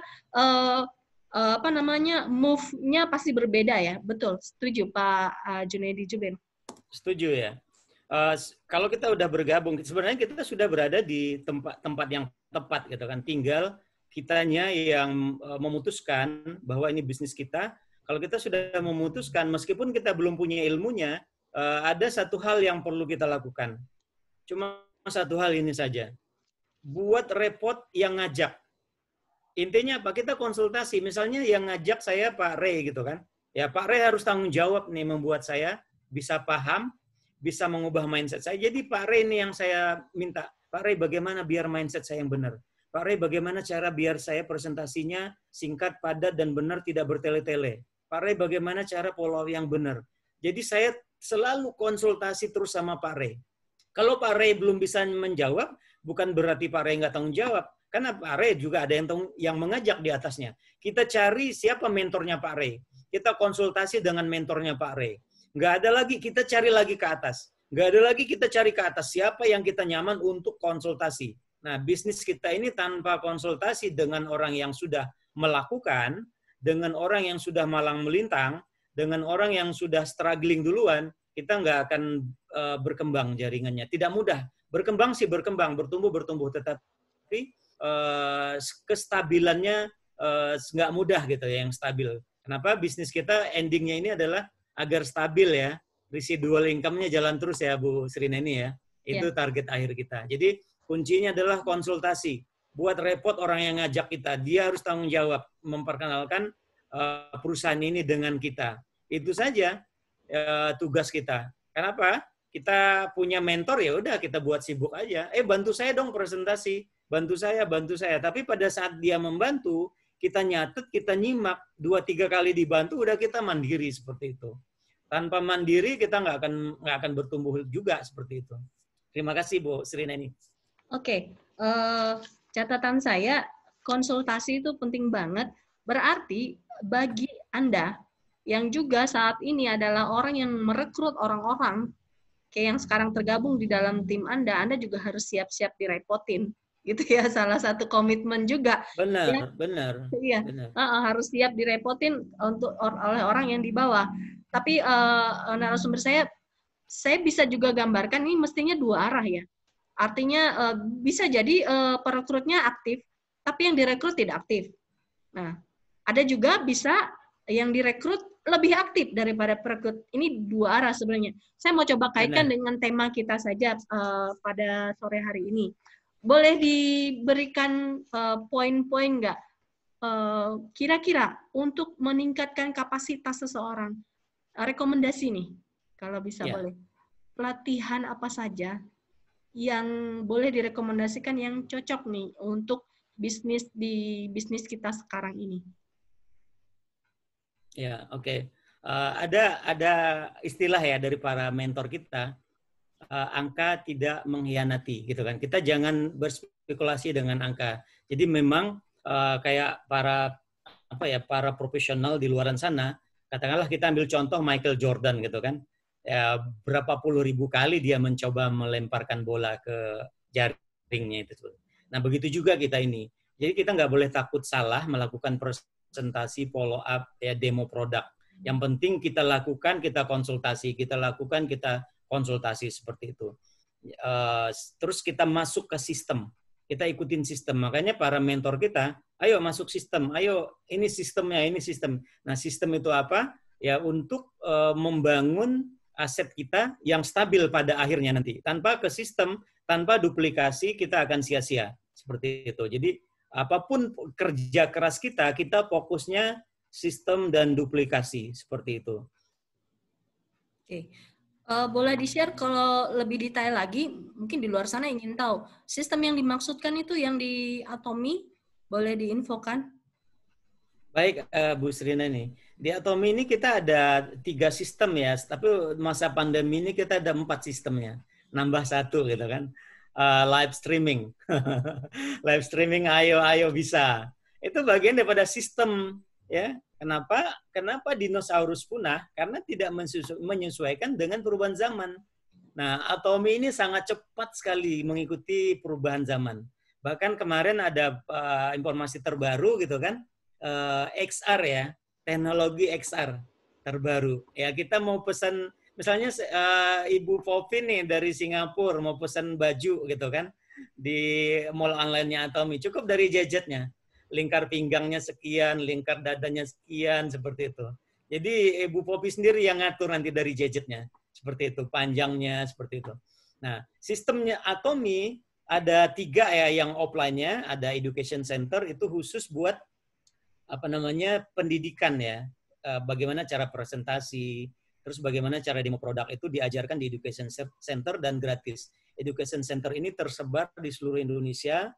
move-nya pasti berbeda ya. Betul, setuju Pak Junaidi Jubir? Setuju ya. Kalau kita udah bergabung, sebenarnya kita sudah berada di tempat yang tepat gitu kan. Tinggal kitanya yang memutuskan bahwa ini bisnis kita. Kalau kita sudah memutuskan, meskipun kita belum punya ilmunya, ada satu hal yang perlu kita lakukan. Cuma satu hal ini saja. Buat repot yang ngajak. Intinya apa? Kita konsultasi. Misalnya yang ngajak saya Pak Ray gitu kan. Ya Pak Ray harus tanggung jawab nih membuat saya bisa paham, bisa mengubah mindset saya. Jadi Pak Ray ini yang saya minta. Pak Ray bagaimana biar mindset saya yang benar? Pak Ray bagaimana cara biar saya presentasinya singkat, padat, dan benar, tidak bertele-tele? Pak Ray bagaimana cara follow yang benar? Jadi saya selalu konsultasi terus sama Pak Ray. Kalau Pak Ray belum bisa menjawab, bukan berarti Pak Ray nggak tanggung jawab. Karena Pak Ray juga ada yang mengajak di atasnya. Kita cari siapa mentornya Pak Ray. Kita konsultasi dengan mentornya Pak Ray. Nggak ada lagi, kita cari lagi ke atas. Nggak ada lagi kita cari ke atas. Siapa yang kita nyaman untuk konsultasi. Nah, bisnis kita ini tanpa konsultasi dengan orang yang sudah melakukan, dengan orang yang sudah malang melintang, dengan orang yang sudah struggling duluan, kita nggak akan berkembang jaringannya. Tidak mudah. Berkembang sih berkembang, bertumbuh, tetapi kestabilannya nggak mudah gitu ya, yang stabil. Kenapa? Bisnis kita endingnya ini adalah agar stabil ya, residual income-nya jalan terus ya Bu Srineni ya. Itu target akhir kita. Jadi kuncinya adalah konsultasi. Buat repot orang yang ngajak kita, dia harus tanggung jawab memperkenalkan perusahaan ini dengan kita. Itu saja tugas kita. Kenapa? Kita punya mentor ya udah kita buat sibuk aja. Bantu saya dong presentasi, bantu saya. Tapi pada saat dia membantu, kita nyatet, kita nyimak, 2-3 kali dibantu, udah kita mandiri seperti itu. Tanpa mandiri kita nggak akan bertumbuh juga seperti itu. Terima kasih Bu Srineni. Oke, catatan saya konsultasi itu penting banget. Berarti bagi Anda yang juga saat ini adalah orang yang merekrut orang-orang kayak yang sekarang tergabung di dalam tim Anda juga harus siap-siap direpotin. Gitu ya, salah satu komitmen juga. Benar, ya. Benar. Iya, benar. Harus siap direpotin oleh orang yang di bawah. Tapi narasumber saya bisa juga gambarkan ini mestinya dua arah ya. Artinya bisa jadi perekrutnya aktif, tapi yang direkrut tidak aktif. Nah, ada juga bisa yang direkrut lebih aktif daripada perekrut. Ini dua arah sebenarnya. Saya mau coba kaitkan dengan tema kita saja pada sore hari ini. Boleh diberikan poin-poin nggak? Kira-kira untuk meningkatkan kapasitas seseorang, rekomendasi nih, kalau bisa boleh. Pelatihan apa saja yang boleh direkomendasikan yang cocok nih untuk bisnis di bisnis kita sekarang ini? Ya, oke. Ada istilah ya dari para mentor kita, angka tidak mengkhianati, gitu kan. Kita jangan berspekulasi dengan angka. Jadi memang kayak para profesional di luaran sana, katakanlah kita ambil contoh Michael Jordan gitu kan. Ya, berapa puluh ribu kali dia mencoba melemparkan bola ke jaringnya itu. Nah, begitu juga kita ini. Jadi kita nggak boleh takut salah melakukan presentasi, follow up, ya, demo produk. Yang penting kita lakukan, kita konsultasi, seperti itu. Terus kita masuk ke sistem, kita ikutin sistem. Makanya para mentor kita, ayo masuk sistem, ayo ini sistemnya, ini sistem. Nah, sistem itu apa? Ya, untuk membangun aset kita yang stabil pada akhirnya nanti. Tanpa ke sistem, tanpa duplikasi, kita akan sia-sia. Seperti itu. Jadi apapun kerja keras kita fokusnya sistem dan duplikasi. Seperti itu. Oke. Boleh di-share kalau lebih detail lagi, mungkin di luar sana ingin tahu, sistem yang dimaksudkan itu yang di Atomi, boleh diinfokan? Baik, Bu Srina nih. Di Atomi ini kita ada 3 sistem ya, tapi masa pandemi ini kita ada 4 sistemnya. Nambah 1 gitu kan. Live streaming. Live streaming, ayo bisa. Itu bagian daripada sistem ya. Kenapa dinosaurus punah? Karena tidak menyesuaikan dengan perubahan zaman. Nah, Atomi ini sangat cepat sekali mengikuti perubahan zaman. Bahkan kemarin ada informasi terbaru gitu kan, XR ya, teknologi XR terbaru. Ya, kita mau pesan, misalnya Ibu Popi nih dari Singapura mau pesan baju gitu kan, di mall online-nya Atomi, cukup dari gadgetnya. Lingkar pinggangnya sekian, lingkar dadanya sekian, seperti itu. Jadi Ibu Popi sendiri yang ngatur nanti dari gadgetnya. Seperti itu, panjangnya, seperti itu. Nah, sistemnya Atomi ada 3 ya yang offline-nya, ada education center, itu khusus buat pendidikan ya. Bagaimana cara presentasi, terus bagaimana cara demo produk itu diajarkan di education center dan gratis. Education center ini tersebar di seluruh Indonesia,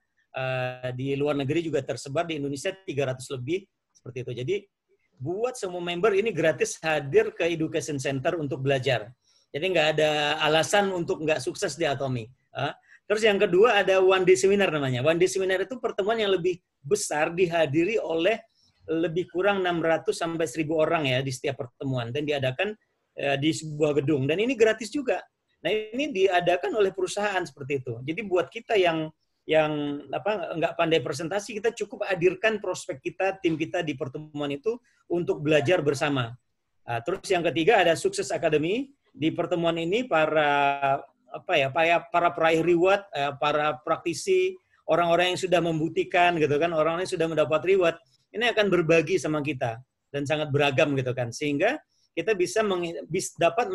di luar negeri juga tersebar, di Indonesia 300 lebih, seperti itu. Jadi buat semua member ini gratis hadir ke education center untuk belajar. Jadi nggak ada alasan untuk nggak sukses di Atomi. Terus yang kedua ada One Day Seminar namanya. One Day Seminar itu pertemuan yang lebih besar dihadiri oleh lebih kurang 600 sampai 1.000 orang ya di setiap pertemuan, dan diadakan di sebuah gedung, dan ini gratis juga. Nah, ini diadakan oleh perusahaan seperti itu. Jadi buat kita yang nggak pandai presentasi, kita cukup hadirkan prospek kita, tim kita di pertemuan itu untuk belajar bersama. Terus yang ketiga ada Sukses Academy. Di pertemuan ini para peraih reward, para praktisi, orang-orang yang sudah membuktikan gitu kan, orang-orang yang sudah mendapat reward, ini akan berbagi sama kita dan sangat beragam gitu kan, sehingga kita bisa dapat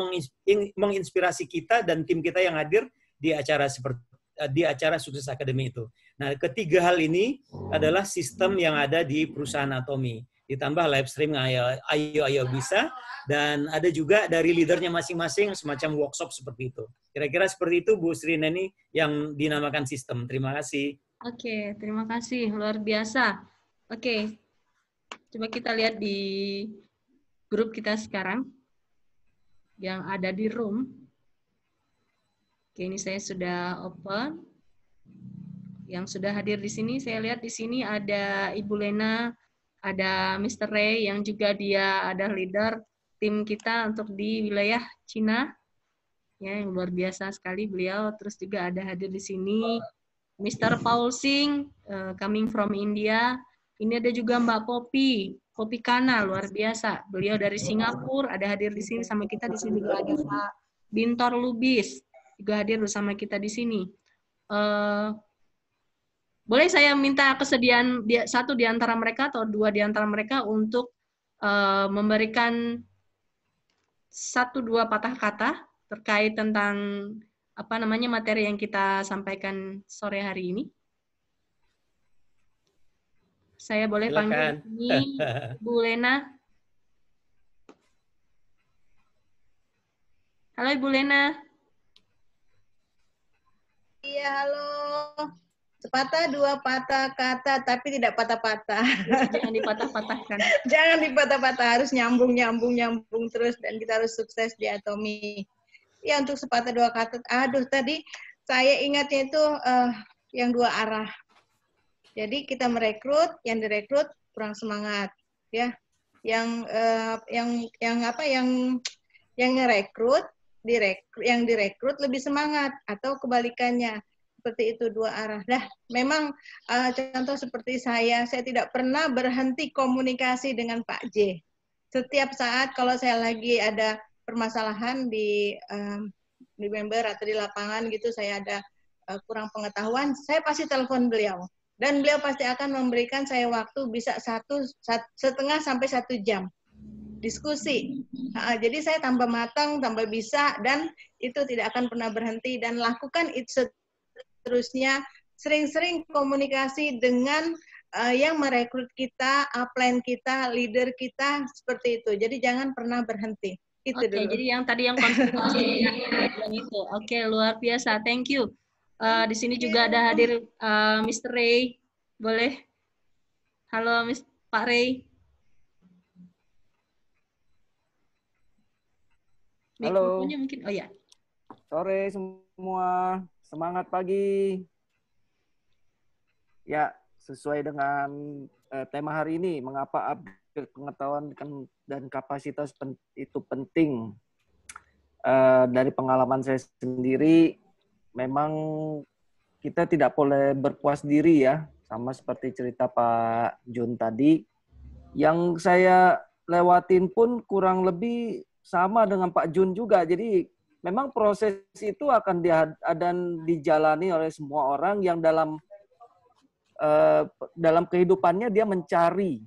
menginspirasi kita dan tim kita yang hadir di acara Sukses Academy itu. Nah, ketiga hal ini adalah sistem yang ada di perusahaan Atomi. Ditambah live stream ayo bisa, dan ada juga dari leadernya masing-masing semacam workshop seperti itu. Kira-kira seperti itu Bu Srina ini yang dinamakan sistem. Terima kasih. Oke, terima kasih. Luar biasa. Oke, coba kita lihat di grup kita sekarang yang ada di room. Oke, ini saya sudah open. Yang sudah hadir di sini, saya lihat di sini ada Ibu Lena, ada Mr. Ray yang juga dia ada leader tim kita untuk di wilayah Cina. Ya, yang luar biasa sekali beliau. Terus juga ada hadir di sini Mr. Paul Singh, coming from India. Ini ada juga Mbak Popi Kana, luar biasa. Beliau dari Singapura, ada hadir di sini sama kita. Di sini juga ada Pak Bintor Lubis, juga hadir bersama kita di sini. Boleh saya minta kesediaan satu di antara mereka atau dua di antara mereka untuk memberikan 1-2 patah kata terkait tentang materi yang kita sampaikan sore hari ini. Saya boleh panggil ini Bu Lena. Halo Ibu Lena. Ya, halo. Sepatah dua patah kata, tapi tidak patah-patah. Jangan dipatah-patahkan. Jangan dipatah-patah, harus nyambung terus, dan kita harus sukses di Atomi. Ya, untuk sepatah dua kata, aduh tadi saya ingatnya itu yang dua arah. Jadi kita merekrut, yang direkrut kurang semangat, ya. Yang ngerekrut, yang direkrut lebih semangat, atau kebalikannya. Seperti itu, dua arah. Dah, memang contoh seperti saya tidak pernah berhenti komunikasi dengan Pak J. Setiap saat kalau saya lagi ada permasalahan di member atau di lapangan gitu, saya ada kurang pengetahuan, saya pasti telepon beliau. Dan beliau pasti akan memberikan saya waktu bisa 1,5 sampai 1 jam diskusi. Jadi saya tambah matang, tambah bisa, dan itu tidak akan pernah berhenti. Dan lakukan itu seterusnya, sering-sering komunikasi dengan yang merekrut kita, upline kita, leader kita, seperti itu. Jadi jangan pernah berhenti. Itu dulu. Jadi yang tadi yang konfirmasi itu. Oke, luar biasa. Thank you. Di sini juga ada hadir Mr. Ray. Boleh? Halo, Pak Ray. Mikrofonnya mungkin. Oh ya. Sore semua. Semangat pagi. Ya, sesuai dengan tema hari ini, mengapa upgrade pengetahuan dan kapasitas itu penting. Dari pengalaman saya sendiri, memang kita tidak boleh berpuas diri ya, sama seperti cerita Pak Jun tadi. Yang saya lewatin pun kurang lebih sama dengan Pak Jun juga. Jadi memang proses itu akan dijalani oleh semua orang yang dalam kehidupannya dia mencari.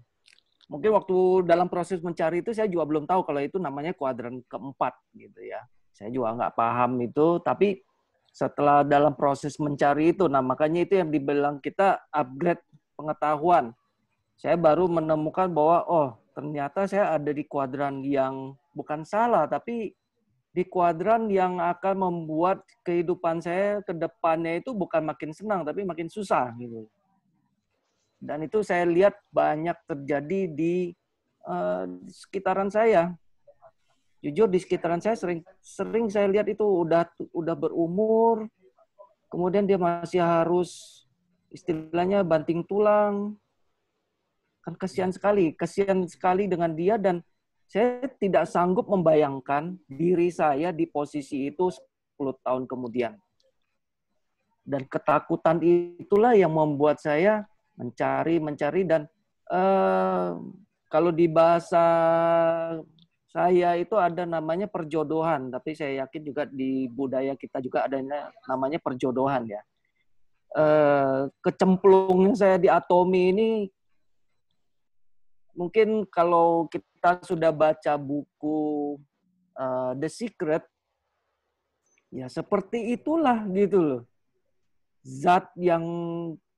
Mungkin waktu dalam proses mencari itu saya juga belum tahu kalau itu namanya kuadran keempat gitu ya. Saya juga nggak paham itu, tapi setelah dalam proses mencari itu, nah makanya itu yang dibilang kita upgrade pengetahuan. Saya baru menemukan bahwa oh ternyata saya ada di kuadran yang bukan salah, tapi di kuadran yang akan membuat kehidupan saya ke depannya itu bukan makin senang, tapi makin susah gitu. Dan itu saya lihat banyak terjadi di sekitaran saya. Jujur di sekitaran saya sering saya lihat itu udah berumur, kemudian dia masih harus istilahnya banting tulang. Kan kasihan sekali dengan dia, dan saya tidak sanggup membayangkan diri saya di posisi itu 10 tahun kemudian. Dan ketakutan itulah yang membuat saya mencari dan kalau di bahasa saya itu ada namanya perjodohan, tapi saya yakin juga di budaya kita juga ada namanya perjodohan ya. Kecemplungnya saya di Atomi ini, mungkin kalau kita sudah baca buku The Secret, ya seperti itulah gitu loh. Zat yang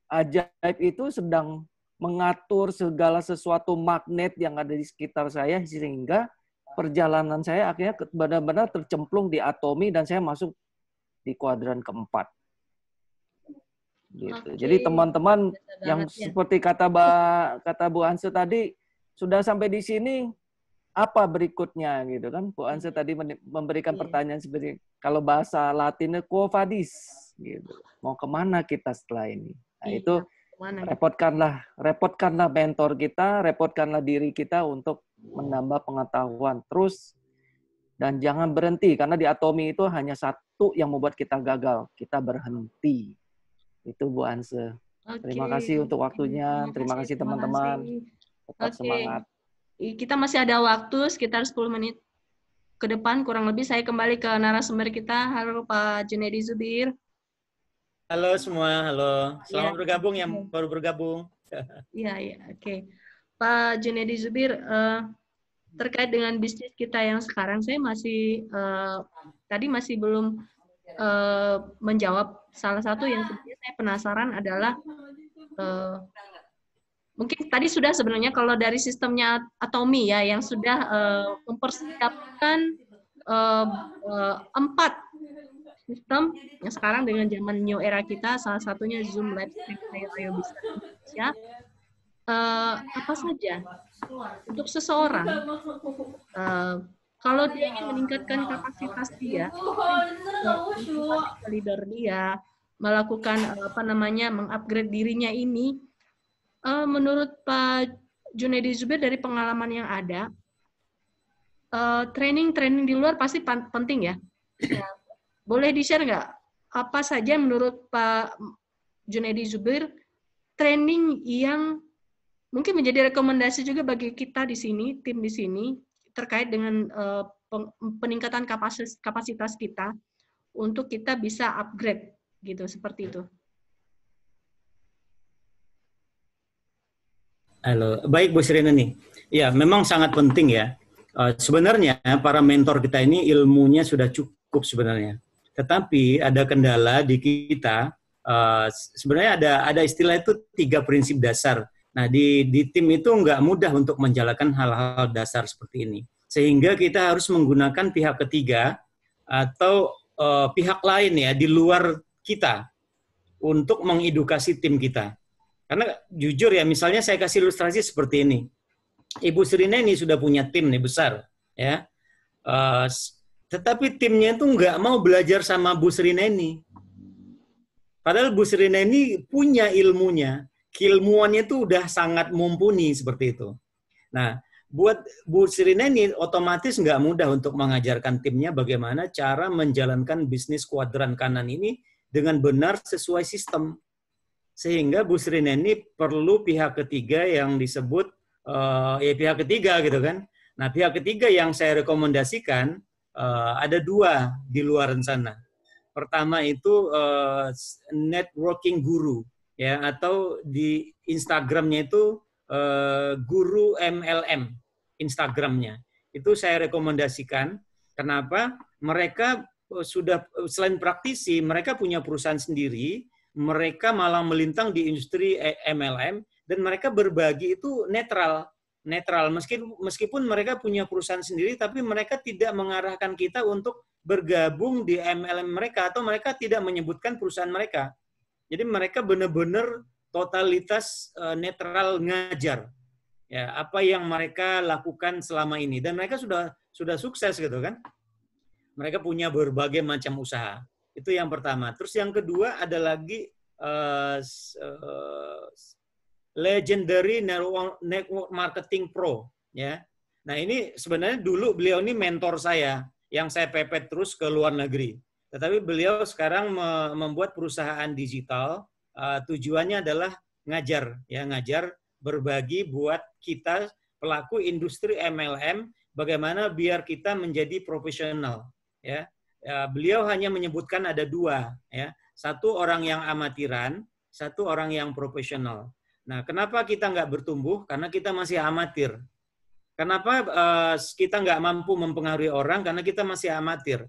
ajaib itu sedang mengatur segala sesuatu magnet yang ada di sekitar saya, sehingga perjalanan saya akhirnya benar-benar tercemplung di Atomi dan saya masuk di kuadran keempat. Gitu. Okay. Jadi teman-teman yang seperti kata Bu Anse tadi, sudah sampai di sini, apa berikutnya gitu kan? Bu Anse tadi memberikan pertanyaan seperti kalau bahasa Latinnya quo vadis gitu. Mau kemana kita setelah ini? Nah, itu repotkanlah mentor kita, repotkanlah diri kita untuk menambah pengetahuan terus, dan jangan berhenti karena di Atomi itu hanya satu yang membuat kita gagal, kita berhenti. Itu Bu Anse. Terima kasih untuk waktunya, terima kasih teman-teman. Tetap semangat. Kita masih ada waktu sekitar 10 menit ke depan kurang lebih. Saya kembali ke narasumber kita. Halo Pak Junaidi Zubir. Halo semua, halo. Selamat bergabung yang baru bergabung. Iya, oke. Pak Junaidi Zubir, terkait dengan bisnis kita yang sekarang, saya masih tadi masih belum menjawab. Salah satu yang saya penasaran adalah mungkin tadi sudah sebenarnya kalau dari sistemnya Atomi ya yang sudah mempersiapkan 4 sistem yang sekarang dengan zaman new era kita, salah satunya Zoom Live Stream Ayo Bisa Indonesia. Apa saja untuk seseorang, kalau dia ingin meningkatkan kapasitas dia, leader dia, melakukan mengupgrade dirinya ini, menurut Pak Junaidi Zubir dari pengalaman yang ada, training di luar pasti penting ya. Boleh di-share nggak apa saja menurut Pak Junaidi Zubir training yang mungkin menjadi rekomendasi juga bagi kita di sini, tim di sini, terkait dengan peningkatan kapasitas kita untuk kita bisa upgrade gitu, seperti itu. Halo, baik Bu Srina nih. Ya, memang sangat penting ya. Sebenarnya para mentor kita ini ilmunya sudah cukup sebenarnya. Tetapi ada kendala di kita. Sebenarnya ada istilah itu 3 prinsip dasar. Nah, di tim itu nggak mudah untuk menjalankan hal-hal dasar seperti ini. Sehingga kita harus menggunakan pihak ketiga atau pihak lain ya di luar kita untuk mengedukasi tim kita. Karena jujur ya, misalnya saya kasih ilustrasi seperti ini. Ibu Srina ini sudah punya tim nih besar, ya. Tetapi timnya itu nggak mau belajar sama Bu Srina ini. Padahal Bu Srina ini punya ilmunya, keilmuannya itu udah sangat mumpuni seperti itu. Nah, buat Bu Srina ini otomatis nggak mudah untuk mengajarkan timnya bagaimana cara menjalankan bisnis kuadran kanan ini dengan benar sesuai sistem. Sehingga Bu Srina ini perlu pihak ketiga yang disebut pihak ketiga gitu kan. Nah, pihak ketiga yang saya rekomendasikan ada 2 di luar sana. Pertama itu networking guru ya, atau di Instagramnya itu guru MLM Instagramnya. Itu saya rekomendasikan. Kenapa? Mereka sudah selain praktisi, mereka punya perusahaan sendiri. Mereka malah melintang di industri MLM dan mereka berbagi itu netral. Meskipun mereka punya perusahaan sendiri, tapi mereka tidak mengarahkan kita untuk bergabung di MLM mereka atau mereka tidak menyebutkan perusahaan mereka. Jadi mereka benar-benar totalitas netral ngajar. Ya, apa yang mereka lakukan selama ini dan mereka sudah sukses gitu kan. Mereka punya berbagai macam usaha. Itu yang pertama. Terus yang kedua ada lagi Legendary Network Marketing Pro. Ya. Nah ini sebenarnya dulu beliau ini mentor saya yang saya pepet terus ke luar negeri. Tetapi beliau sekarang membuat perusahaan digital. Tujuannya adalah ngajar, berbagi buat kita pelaku industri MLM bagaimana biar kita menjadi profesional. Ya. Beliau hanya menyebutkan ada 2, ya. 1 orang yang amatiran, 1 orang yang profesional. Nah, kenapa kita nggak bertumbuh? Karena kita masih amatir. Kenapa kita nggak mampu mempengaruhi orang? Karena kita masih amatir.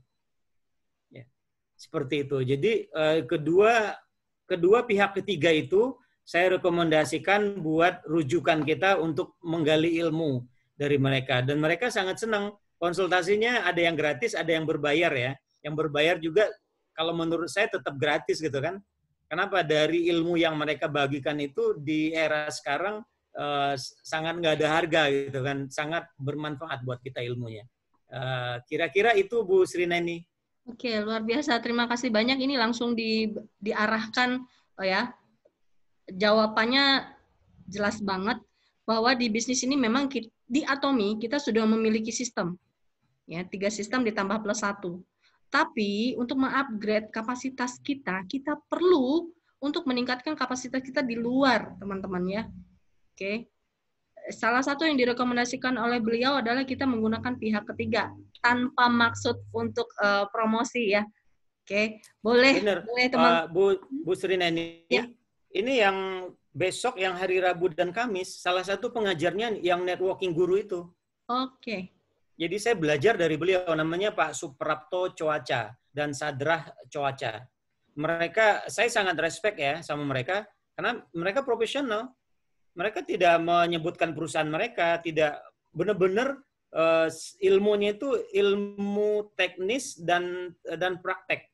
Ya, seperti itu. Jadi kedua pihak ketiga itu saya rekomendasikan buat rujukan kita untuk menggali ilmu dari mereka. Dan mereka sangat senang. Konsultasinya ada yang gratis, ada yang berbayar ya. Yang berbayar juga kalau menurut saya tetap gratis gitu kan. Kenapa? Dari ilmu yang mereka bagikan itu di era sekarang sangat nggak ada harga gitu kan. Sangat bermanfaat buat kita ilmunya. Kira-kira itu Bu Srina ini. Oke, luar biasa. Terima kasih banyak. Ini langsung diarahkan ya. Jawabannya jelas banget bahwa di bisnis ini memang di Atomi kita sudah memiliki sistem. Ya, 3 sistem ditambah plus 1. Tapi untuk mengupgrade kapasitas kita perlu untuk meningkatkan kapasitas kita di luar, teman-teman ya. Oke. Salah satu yang direkomendasikan oleh beliau adalah kita menggunakan pihak ketiga tanpa maksud untuk promosi ya. Oke. Boleh, benar. Boleh teman. Bu Srina ini, ya. Ini yang besok yang hari Rabu dan Kamis salah satu pengajarnya yang networking guru itu. Oke. Jadi saya belajar dari beliau, namanya Pak Suprapto Coaca dan Sadrah Coaca. Saya sangat respect ya sama mereka, karena mereka profesional. Mereka tidak menyebutkan perusahaan mereka, tidak benar-benar ilmunya itu ilmu teknis dan praktek.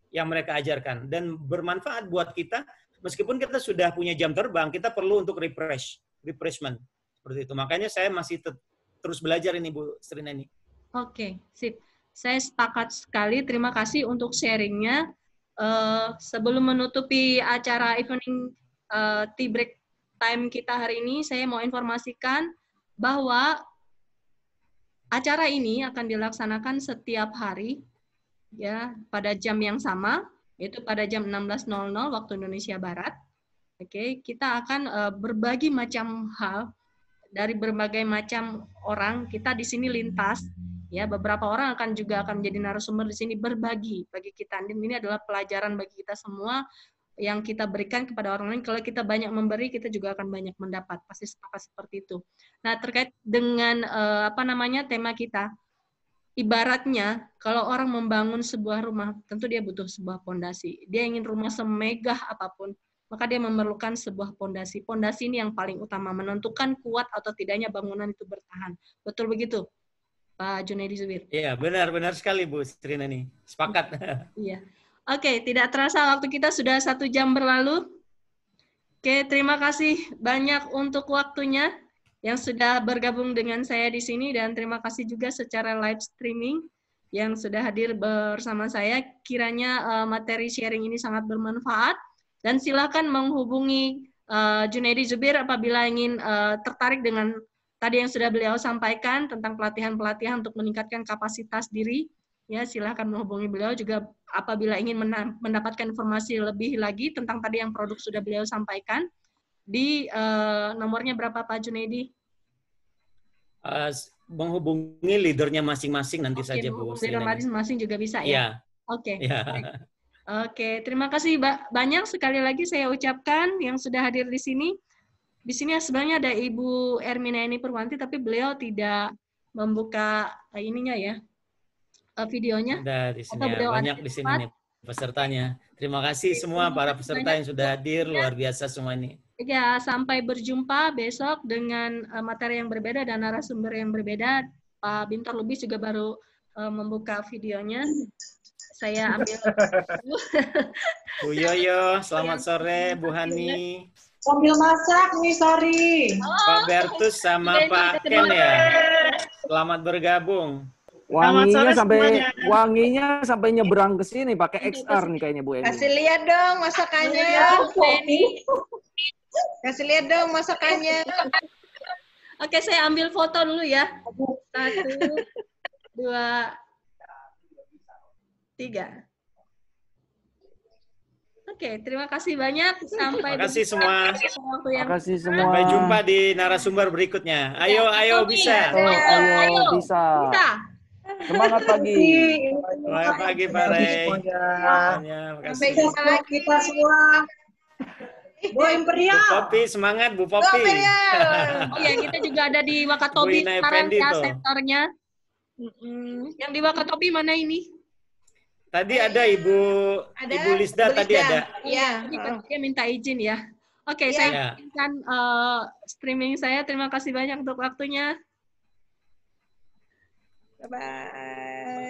yang mereka ajarkan dan bermanfaat buat kita. Meskipun kita sudah punya jam terbang, kita perlu untuk refreshment seperti itu. Makanya saya masih terus belajar ini Bu Srineni. Oke, sip. Saya sepakat sekali. Terima kasih untuk sharingnya. Sebelum menutupi acara evening tea break time kita hari ini, saya mau informasikan bahwa acara ini akan dilaksanakan setiap hari ya pada jam yang sama, yaitu pada jam 16.00 waktu Indonesia Barat. Oke, kita akan berbagi macam hal dari berbagai macam orang. Kita di sini lintas, ya beberapa orang juga akan menjadi narasumber di sini berbagi bagi kita. Dan ini adalah pelajaran bagi kita semua yang kita berikan kepada orang lain. Kalau kita banyak memberi, kita juga akan banyak mendapat. Pasti sepakat seperti itu. Nah, terkait dengan tema kita. Ibaratnya, kalau orang membangun sebuah rumah, tentu dia butuh sebuah pondasi. Dia ingin rumah semegah apapun, maka dia memerlukan sebuah pondasi. Pondasi ini yang paling utama, menentukan kuat atau tidaknya bangunan itu bertahan. Betul begitu, Pak Junaidi Zubir? Iya, benar sekali Bu Srineni. Sepakat. Iya. Oke, tidak terasa waktu kita sudah 1 jam berlalu. Oke, terima kasih banyak untuk waktunya yang sudah bergabung dengan saya di sini, dan terima kasih juga secara live streaming yang sudah hadir bersama saya. Kiranya materi sharing ini sangat bermanfaat, dan silakan menghubungi Junaidi Zubir apabila ingin tertarik dengan tadi yang sudah beliau sampaikan tentang pelatihan-pelatihan untuk meningkatkan kapasitas diri. Ya, silakan menghubungi beliau juga apabila ingin mendapatkan informasi lebih lagi tentang tadi yang produk sudah beliau sampaikan. Di nomornya berapa Pak Junaidi? Menghubungi leadernya masing-masing nanti saja Bu. Leader masing-masing juga bisa ya? Oke. Ya. Oke, terima kasih banyak sekali lagi saya ucapkan yang sudah hadir di sini. Di sini sebenarnya ada Ibu Erminaeni Purwanti, tapi beliau tidak membuka ininya ya, videonya. Ada di sini ya. Banyak di sini nih pesertanya. Terima kasih semua para peserta yang sudah hadir, luar biasa semua ini. Ya, sampai berjumpa besok dengan materi yang berbeda dan narasumber yang berbeda. Pak Bintor Lubis juga baru membuka videonya. Saya ambil. Bu Yoyo, selamat sore. Bu Hani. Sambil masak nih, sorry. Pak Bertus sama Pak Ken ya. Selamat bergabung. Wanginya sampai nyebrang ke sini pakai XR nih kayaknya Bu Eni. Kasih lihat dong masakannya. Kasih lihat dong masakannya. Oke, saya ambil foto dulu ya. 1, 2, 3. Oke, terima kasih banyak. Sampai terima kasih semua. Terima kasih semua. Sampai jumpa di narasumber berikutnya. Ayo bisa. Ayo bisa. Semangat pagi. Selamat pagi Pak Rey. Sampai jumpa kita semua. Bu Imperial. Bu Popi, semangat Bu Popi. Oh ya, kita juga ada di Wakatobi sekarang ya sektornya. Yang di Wakatobi mana ini? Tadi ada Ibu Lisda tadi ada. Iya. Dia minta izin ya. Oke, saya izinkan streaming saya. Terima kasih banyak untuk waktunya. Bye-bye.